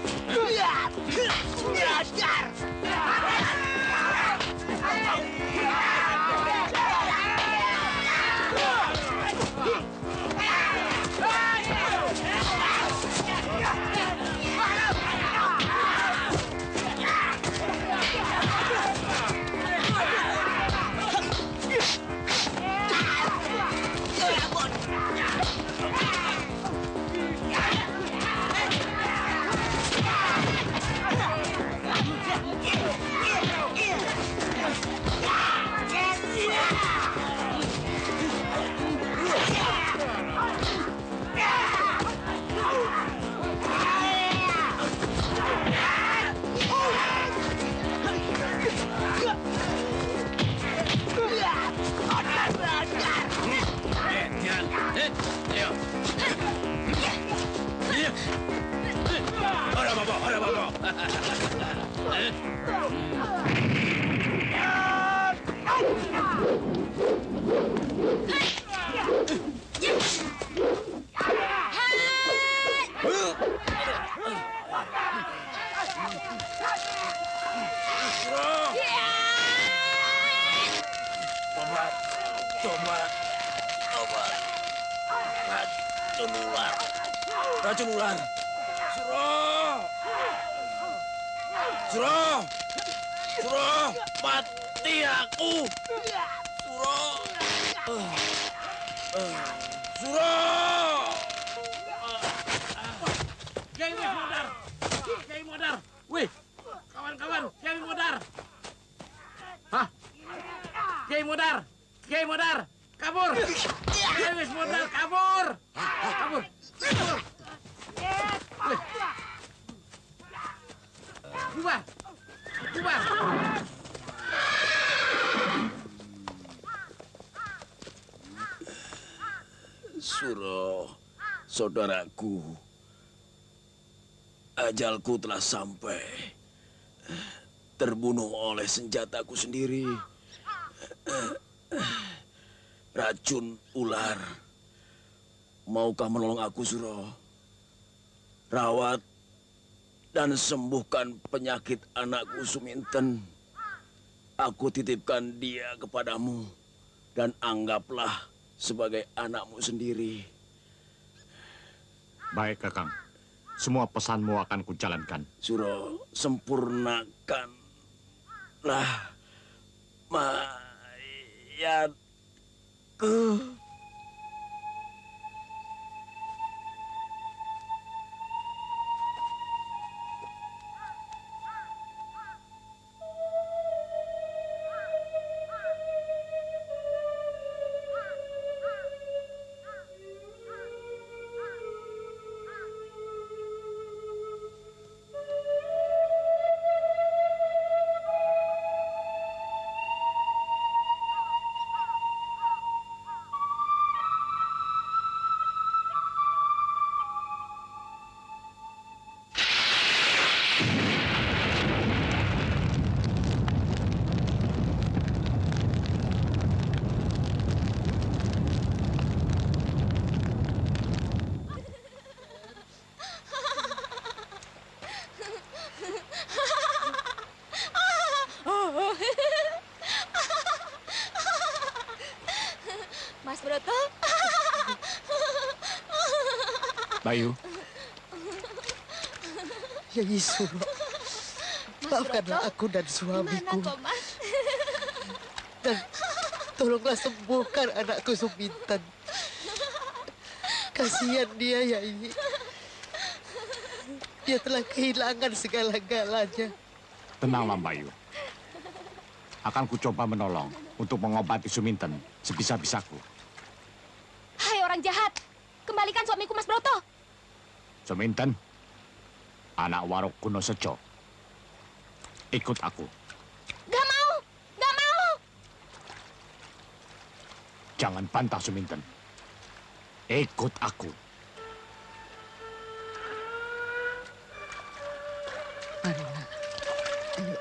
Racun ular. Suro! Suro! Suro! Mati aku! Suro! Suro! Kiai wis modar. Kiai modar. Wih, kawan-kawan, Kiai modar. Hah? Kiai modar. Kiai modar. Kabur. Kiai wis modar, kabur. Kabur. Kabur. Wih. Bubar. Bubar. Suro, saudaraku, ajalku telah sampai. Terbunuh oleh senjataku sendiri. Racun ular. Maukah menolong aku, Suro? Rawat dan sembuhkan penyakit anakku Suminten. Aku titipkan dia kepadamu dan anggaplah sebagai anakmu sendiri. Baik, Kakang. Semua pesanmu akan kujalankan. Suro, sempurnakanlah mayatku. Mas Broto. Bayu. Ya Suro, maafkanlah aku dan suamiku. Dan tolonglah sembuhkan anakku Suminten. Kasihan dia, Yai. Dia telah kehilangan segala-galanya. Tenanglah, Bayu. Akan kucoba menolong untuk mengobati Suminten sebisa-bisaku. Hai orang jahat, kembalikan suamiku Mas Broto. Suminten, anak Warok Kuno Sejo. Ikut aku. Gak mau, gak mau. Jangan bantah, Suminten. Ikut aku. Marilah. Ayo.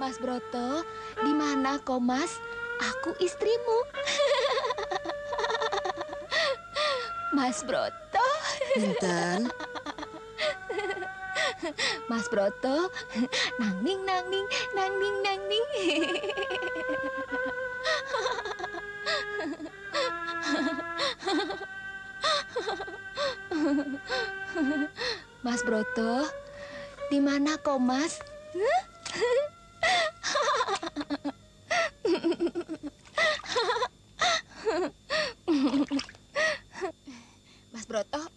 Mas Broto, di mana kau, Mas? Aku istrimu. Mas Broto. Minten. Mas Broto, nang ning nang ning nang ning nang ning. Mas Broto, di mana kau, Mas? Mas Broto.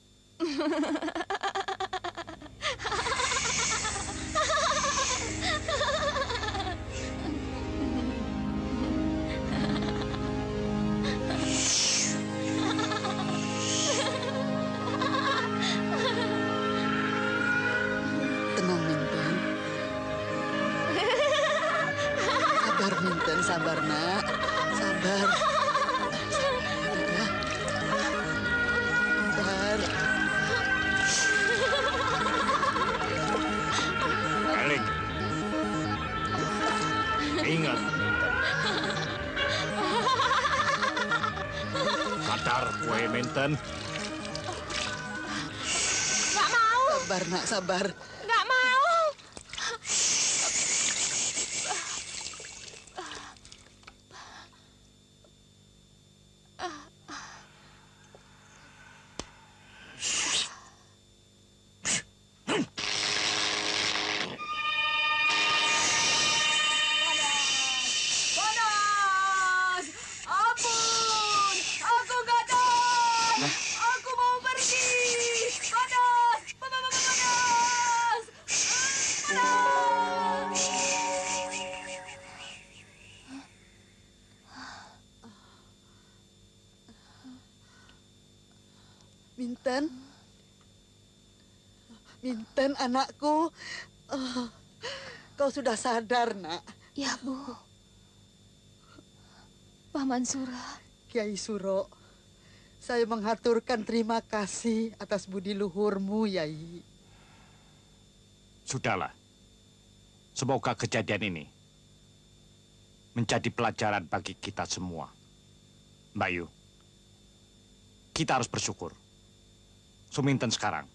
Tenang, Minten. sabar, nak. Sabar. Sabar. Eling. Ingat. Sadar kue menten. Nggak mau. Sabar, nak, sabar. Nggak mau. Panas! Ampun! Aku nggak tahan! Aku mau pergi! Panas! Panas! Panas! Minten. Minten, anakku. Oh, kau sudah sadar, nak. Ya, Bu. Paman Suro. Kiai Suro, saya mengaturkan terima kasih atas budi luhurmu, Yai. Sudahlah. Semoga kejadian ini menjadi pelajaran bagi kita semua. Mbak Yu, kita harus bersyukur. Suminten sekarang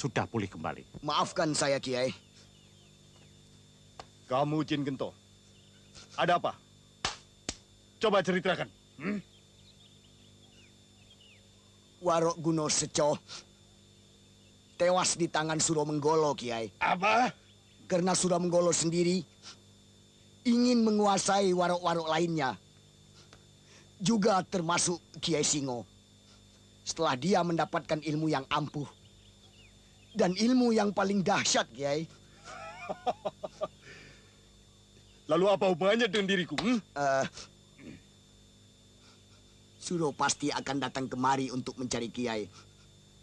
sudah pulih kembali. Maafkan saya, Kiai. Kamu Jin Gento, ada apa? Coba ceritakan. Warok Guno Seco tewas di tangan Suro Menggolo, Kiai. Apa? Karena Suro Menggolo sendiri ingin menguasai warok-warok lainnya. Juga termasuk Kiai Singo. Setelah dia mendapatkan ilmu yang ampuh. Dan ilmu yang paling dahsyat, Kiai. Lalu apa hubungannya dengan diriku? Suro pasti akan datang kemari untuk mencari Kiai.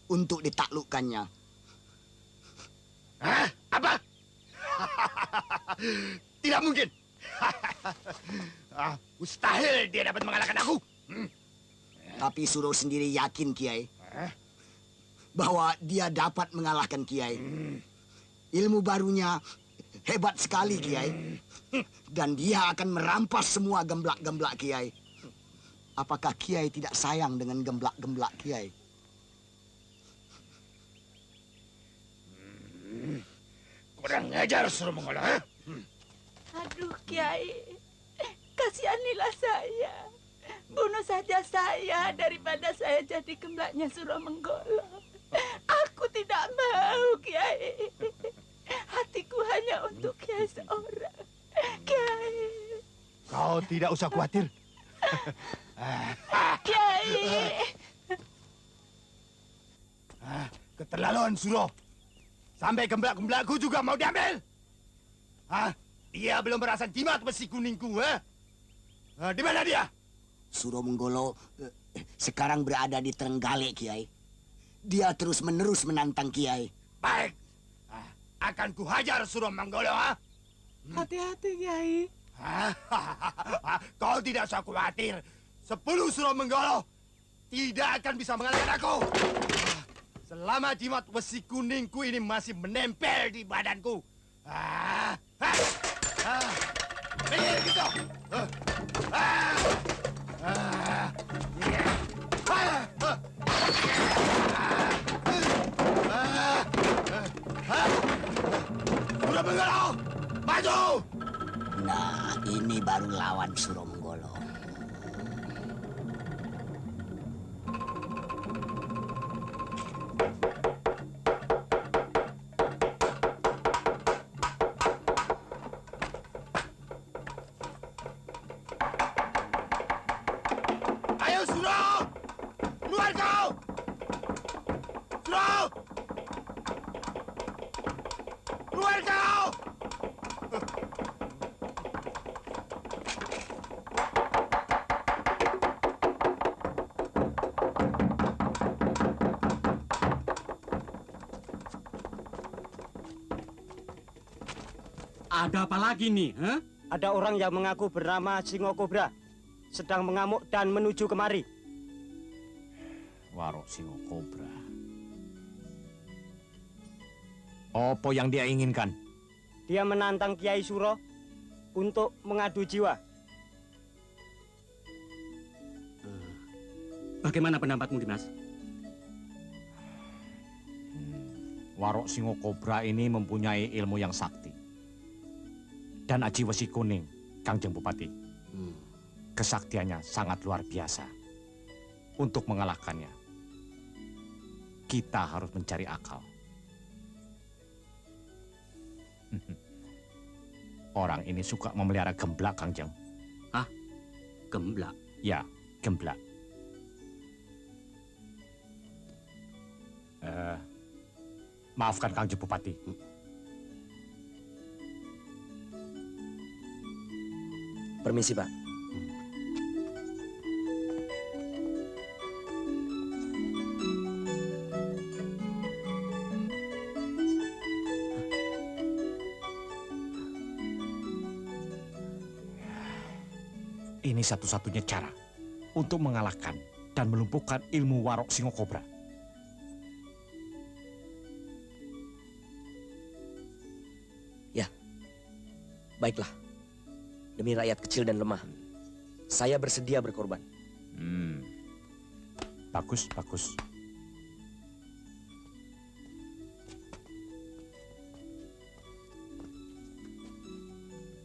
Untuk ditaklukkannya. Hah? Apa? Tidak mungkin. Mustahil dia dapat mengalahkan aku. Tapi Suro sendiri yakin, Kiai. Bahwa dia dapat mengalahkan Kiai. Ilmu barunya hebat sekali, Kiai. Dan dia akan merampas semua gemblak-gemblak Kiai. Apakah Kiai tidak sayang dengan gemblak-gemblak Kiai? Kurang ngajar Suro Menggolo. Aduh, Kiai. Kasihanilah saya. Bunuh saja saya daripada saya jadi gemblaknya Suro Menggolo. Aku tidak mau, Kiai. Hatiku hanya untuk Kiai seorang. Kiai. Kau tidak usah khawatir. Kiai. Keterlaluan Suro. Sampai gemblak-gemblakku juga mau diambil. Dia belum merasakan jimat besi kuningku, di mana dia? Suro Menggolo sekarang berada di Trenggalek, Kiai. Dia terus-menerus menantang Kiai. Baik. Akan kuhajar Suro Menggolo, Hati-hati, Kiai. Kau tidak usah khawatir. 10 Suro Menggolo tidak akan bisa mengalahkan aku. Selama jimat besi kuningku ini masih menempel di badanku. Minggir gitu. Suro Menggolo, maju! Nah, ini baru lawan Suro Menggolo. Ayo Suro! Keluar kau! Suro! Keluar kau! Ada apa lagi nih, ada orang yang mengaku bernama Singo Kobra sedang mengamuk dan menuju kemari. Warok Singo Kobra. Apa yang dia inginkan? Dia menantang Kiai Suro untuk mengadu jiwa. Bagaimana pendapatmu, Dimas? Warok Singo Kobra ini mempunyai ilmu yang sakti. Dan Aji Wesi Kuning, Kangjeng Bupati. Kesaktiannya sangat luar biasa. Untuk mengalahkannya, kita harus mencari akal. Orang ini suka memelihara gemblak, Kangjeng. Hah? Gemblak? Ya, gemblak. Maafkan Kangjeng Bupati. Permisi, Pak. Ini satu-satunya cara untuk mengalahkan dan melumpuhkan ilmu Warok Singo Kobra. Ya, baiklah. Demi rakyat kecil dan lemah, saya bersedia berkorban. Bagus, bagus.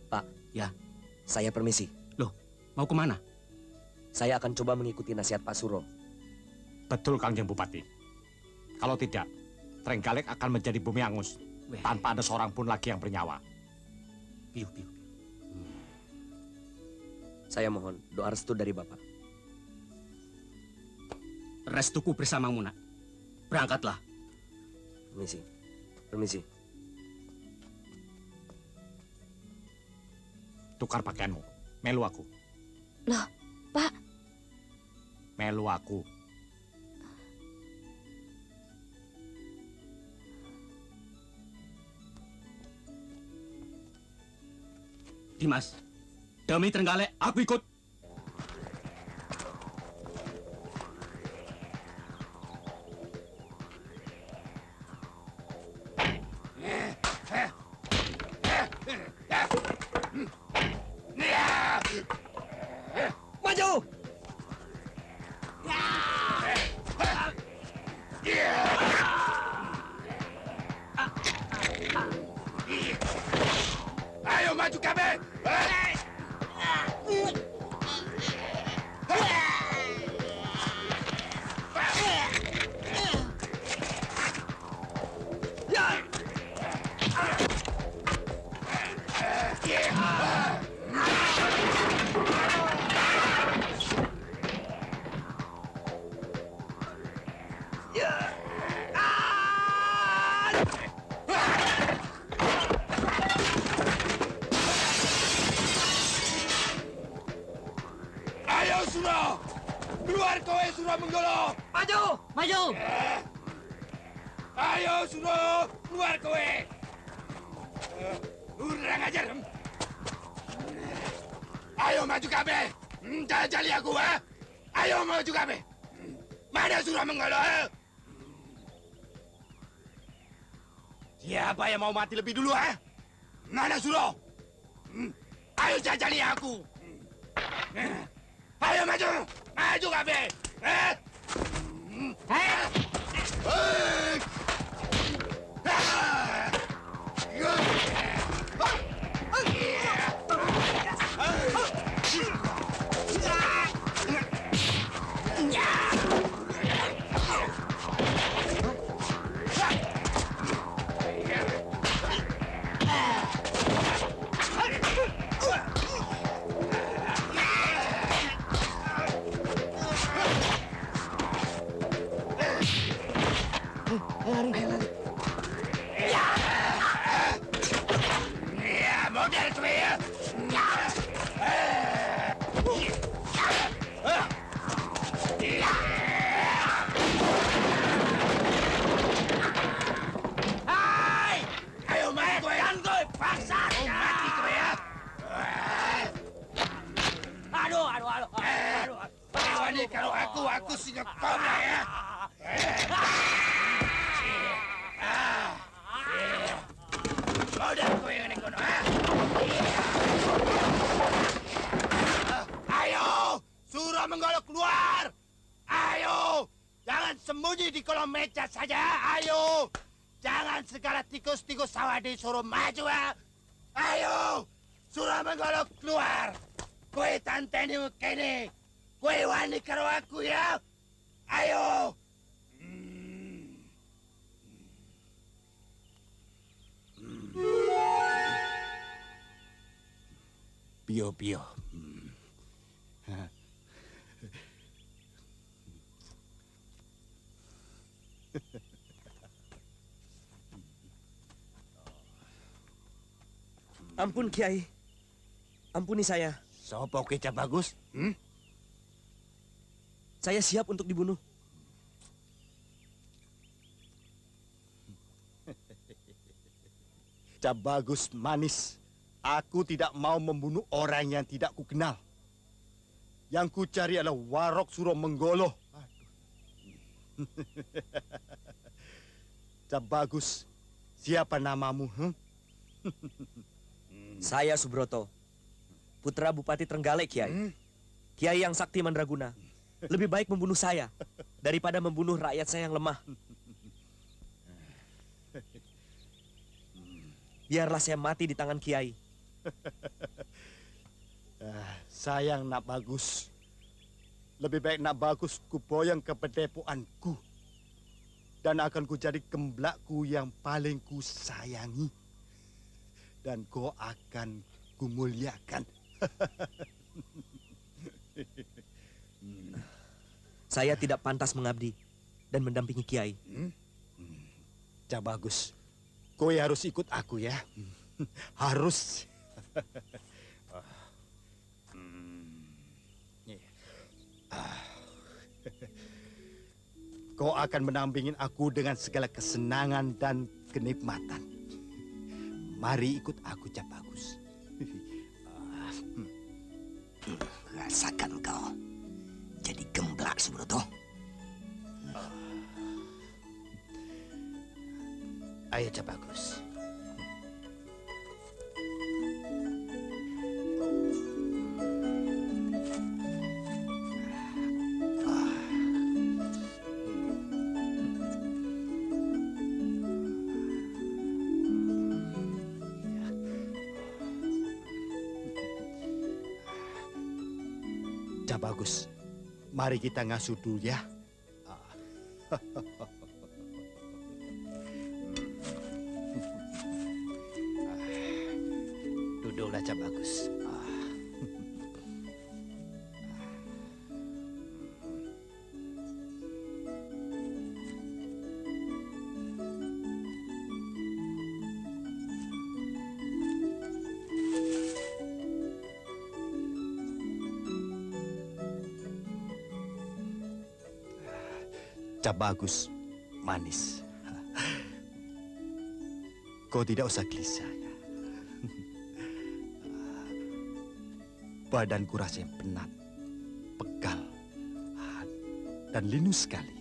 Pak, ya, saya permisi. Loh, mau kemana? Saya akan coba mengikuti nasihat Pak Suro. Betul, Kangjeng Bupati. Kalau tidak, Trenggalek akan menjadi bumi angus tanpa ada seorang pun lagi yang bernyawa. Piu, piu. Saya mohon doa restu dari Bapak. Restuku bersamamu, Nak. Berangkatlah. Permisi. Permisi. Tukar pakaianmu. Melu aku. Loh, Pak. Melu aku. Dimas, demi Trenggalek, aku ikut. Maju! Ayo maju kabeh! Ayo Suro! Keluar kowe Suro Menggolo! Maju! Maju! Ayo Suro! Keluar kowe! Kurang ajar! Ayo maju kabeh! Jajali aku, ha? Ayo maju kabeh! Mana Suro Menggolo? Siapa yang mau mati lebih dulu, ha? Mana Suro? Ayo jajali aku! Ayo maju! Maju kabeh! Model tuh ya! Hai! Ayo mati kowe! Paksa! Mati kowe ya! beca saja, ayo. Jangan segala tikus-tikus sawah disuruh maju ya. Ayo, Suro Menggolo keluar. Kue tanteni kene. Kue wani karo aku ya. Ayo. Pio. Ampun, Kiai. Ampuni saya. Sopo Ki Cabagus? Saya siap untuk dibunuh. Cabagus manis. Aku tidak mau membunuh orang yang tidak kukenal. Yang ku cari adalah Warok Suro Menggolo. Cabagus, siapa namamu? Saya Subroto, putra Bupati Trenggalek, Kiai. Kiai yang sakti mandraguna. Lebih baik membunuh saya daripada membunuh rakyat saya yang lemah. Biarlah saya mati di tangan Kiai. Sayang Nak Bagus. Lebih baik Nak Bagus kuboyong ke pedepoanku. Dan akan ku jadi gemblakku yang paling ku sayangi. Dan kau akan kumuliakan. Saya tidak pantas mengabdi dan mendampingi Kiai. Cabagus, kau harus ikut aku ya. Harus. Kau akan mendampingin aku dengan segala kesenangan dan kenikmatan. Mari ikut aku, Cabagus. Rasakan kau jadi gemblak, Subroto. Ayo, Cabagus. Bagus. Mari kita ngasuh dulu ya. Duduklah, Cabagus. Cabagus manis. Kau tidak usah gelisah ya. Badanku rasanya penat, pegal, dan linu sekali.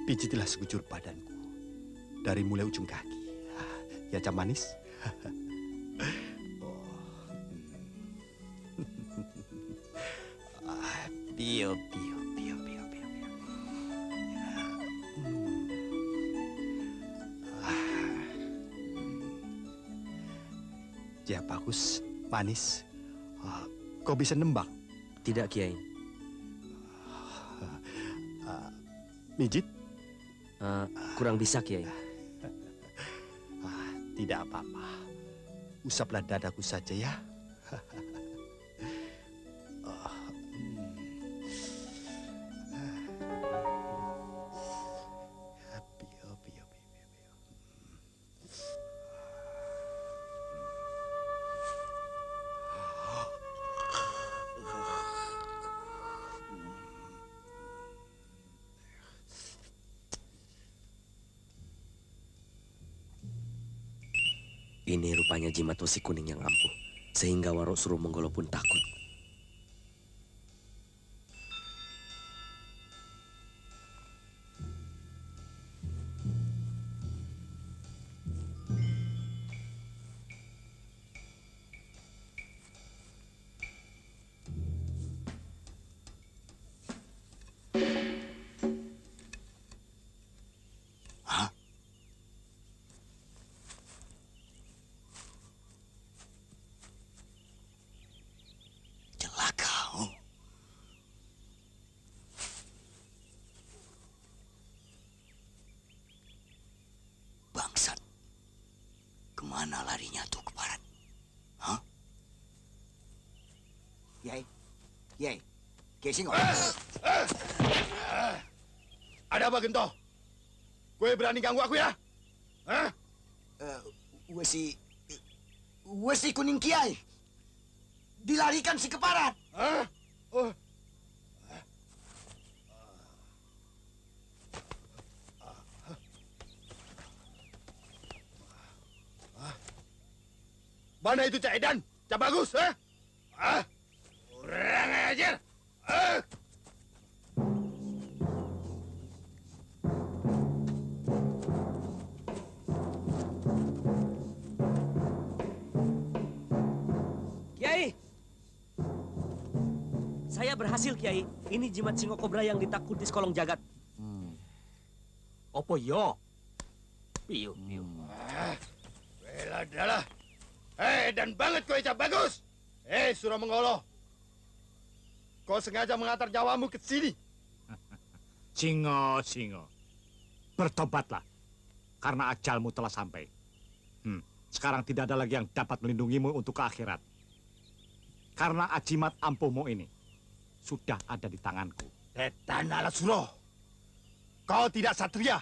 Pijitilah sekujur badanku dari mulai ujung kaki. Ya, Cak Manis? Pio. Ya, bagus, manis. Kau bisa nembang? Tidak, Kiai. Mijit? Kurang bisa, Kiai. Tidak apa-apa. Usaplah dadaku saja ya. Ini rupanya jimat wesi kuning yang ampuh, sehingga Warok Suro Menggolo pun takut. Kemana larinya tuh ke barat? Hah? Kiai, Kiai Singo. Ada apa Gento? Gue berani ganggu aku ya? Hah? Wesi kuning Kiai. Dilarikan si keparat. Hah? Oh. Mana itu Cak Edan? Cak Bagus, ha? Kurang ajar. Kiai! Saya berhasil, Kiai. Ini jimat singo kobra yang ditakut di sekolong jagat. Opo yo? Piu. Bela dalah. Dan banget kau Cak Bagus. Suro Menggolo. Kau sengaja mengantar nyawamu ke sini. Singo. Bertobatlah. Karena ajalmu telah sampai. Sekarang tidak ada lagi yang dapat melindungimu untuk ke akhirat. Karena ajimat ampuhmu ini sudah ada di tanganku. Tanahlah Suro. Kau tidak satria.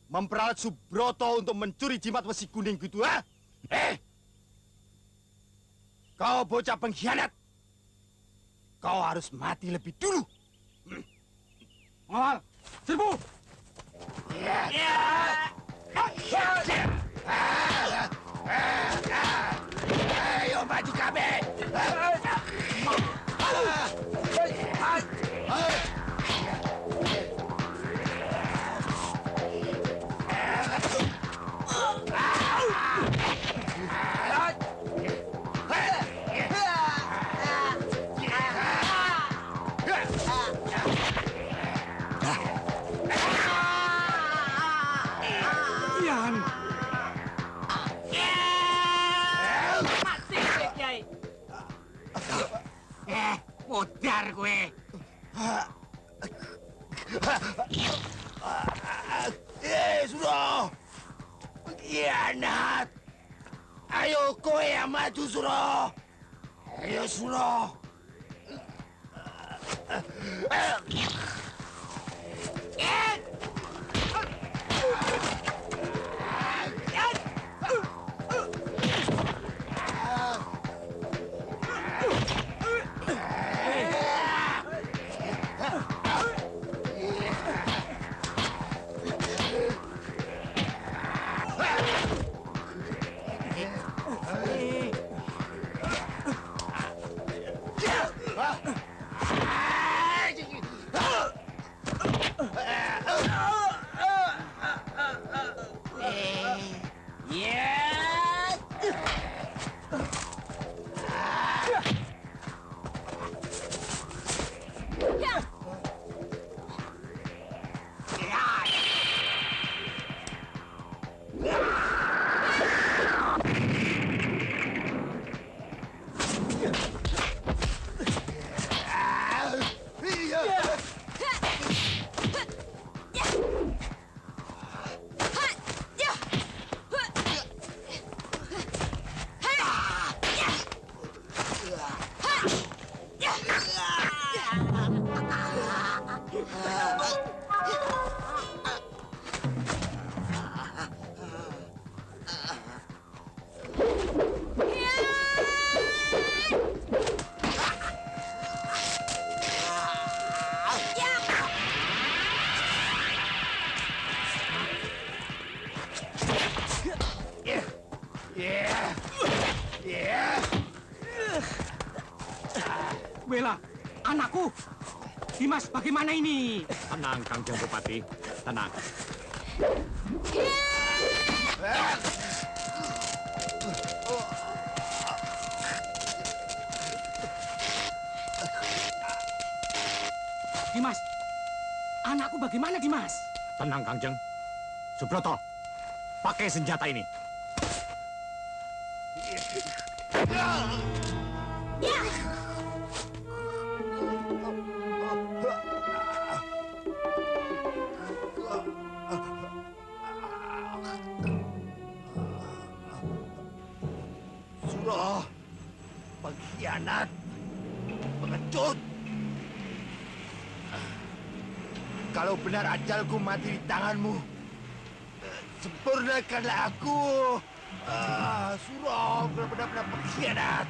Memperalat Subroto untuk mencuri jimat besi kuning gitu, ha? Kau bocah pengkhianat. Kau harus mati lebih dulu. Ngawal, serbu. Ayo maju kami. Modar gue. Suro. Pengkhianat. Ayo kowe yang maju, Suro. Ayo, Suro. Bela, anakku. Dimas, bagaimana ini? Tenang, Kanjeng Bupati. Tenang. Dimas, anakku bagaimana, Dimas? Tenang, Kanjeng. Subroto, pakai senjata ini. pengkhianat, pengecut. Kalau benar ajalku mati di tanganmu, sempurnakanlah aku. Suro, benar-benar pengkhianat.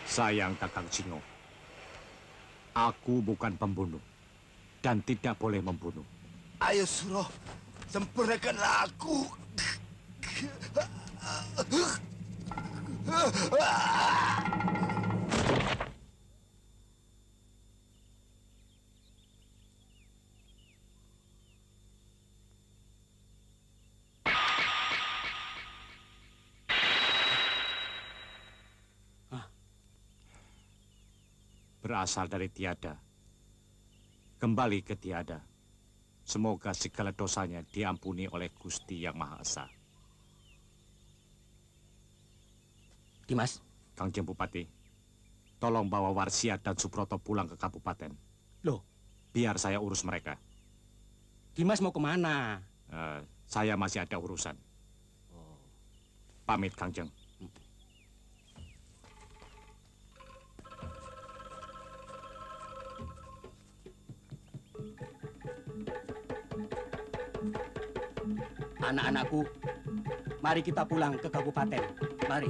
Sayang Kakang Singo, aku bukan pembunuh dan tidak boleh membunuh. Ayo Suro, sempurnakanlah aku. Berasal dari tiada, kembali ke tiada. Semoga segala dosanya diampuni oleh Gusti Yang Maha Esa. Dimas. Kangjeng Bupati, tolong bawa Warsia dan Subroto pulang ke kabupaten. Loh? Biar saya urus mereka. Dimas mau kemana? Saya masih ada urusan. Pamit, Kangjeng. Anak-anakku, mari kita pulang ke kabupaten. Mari.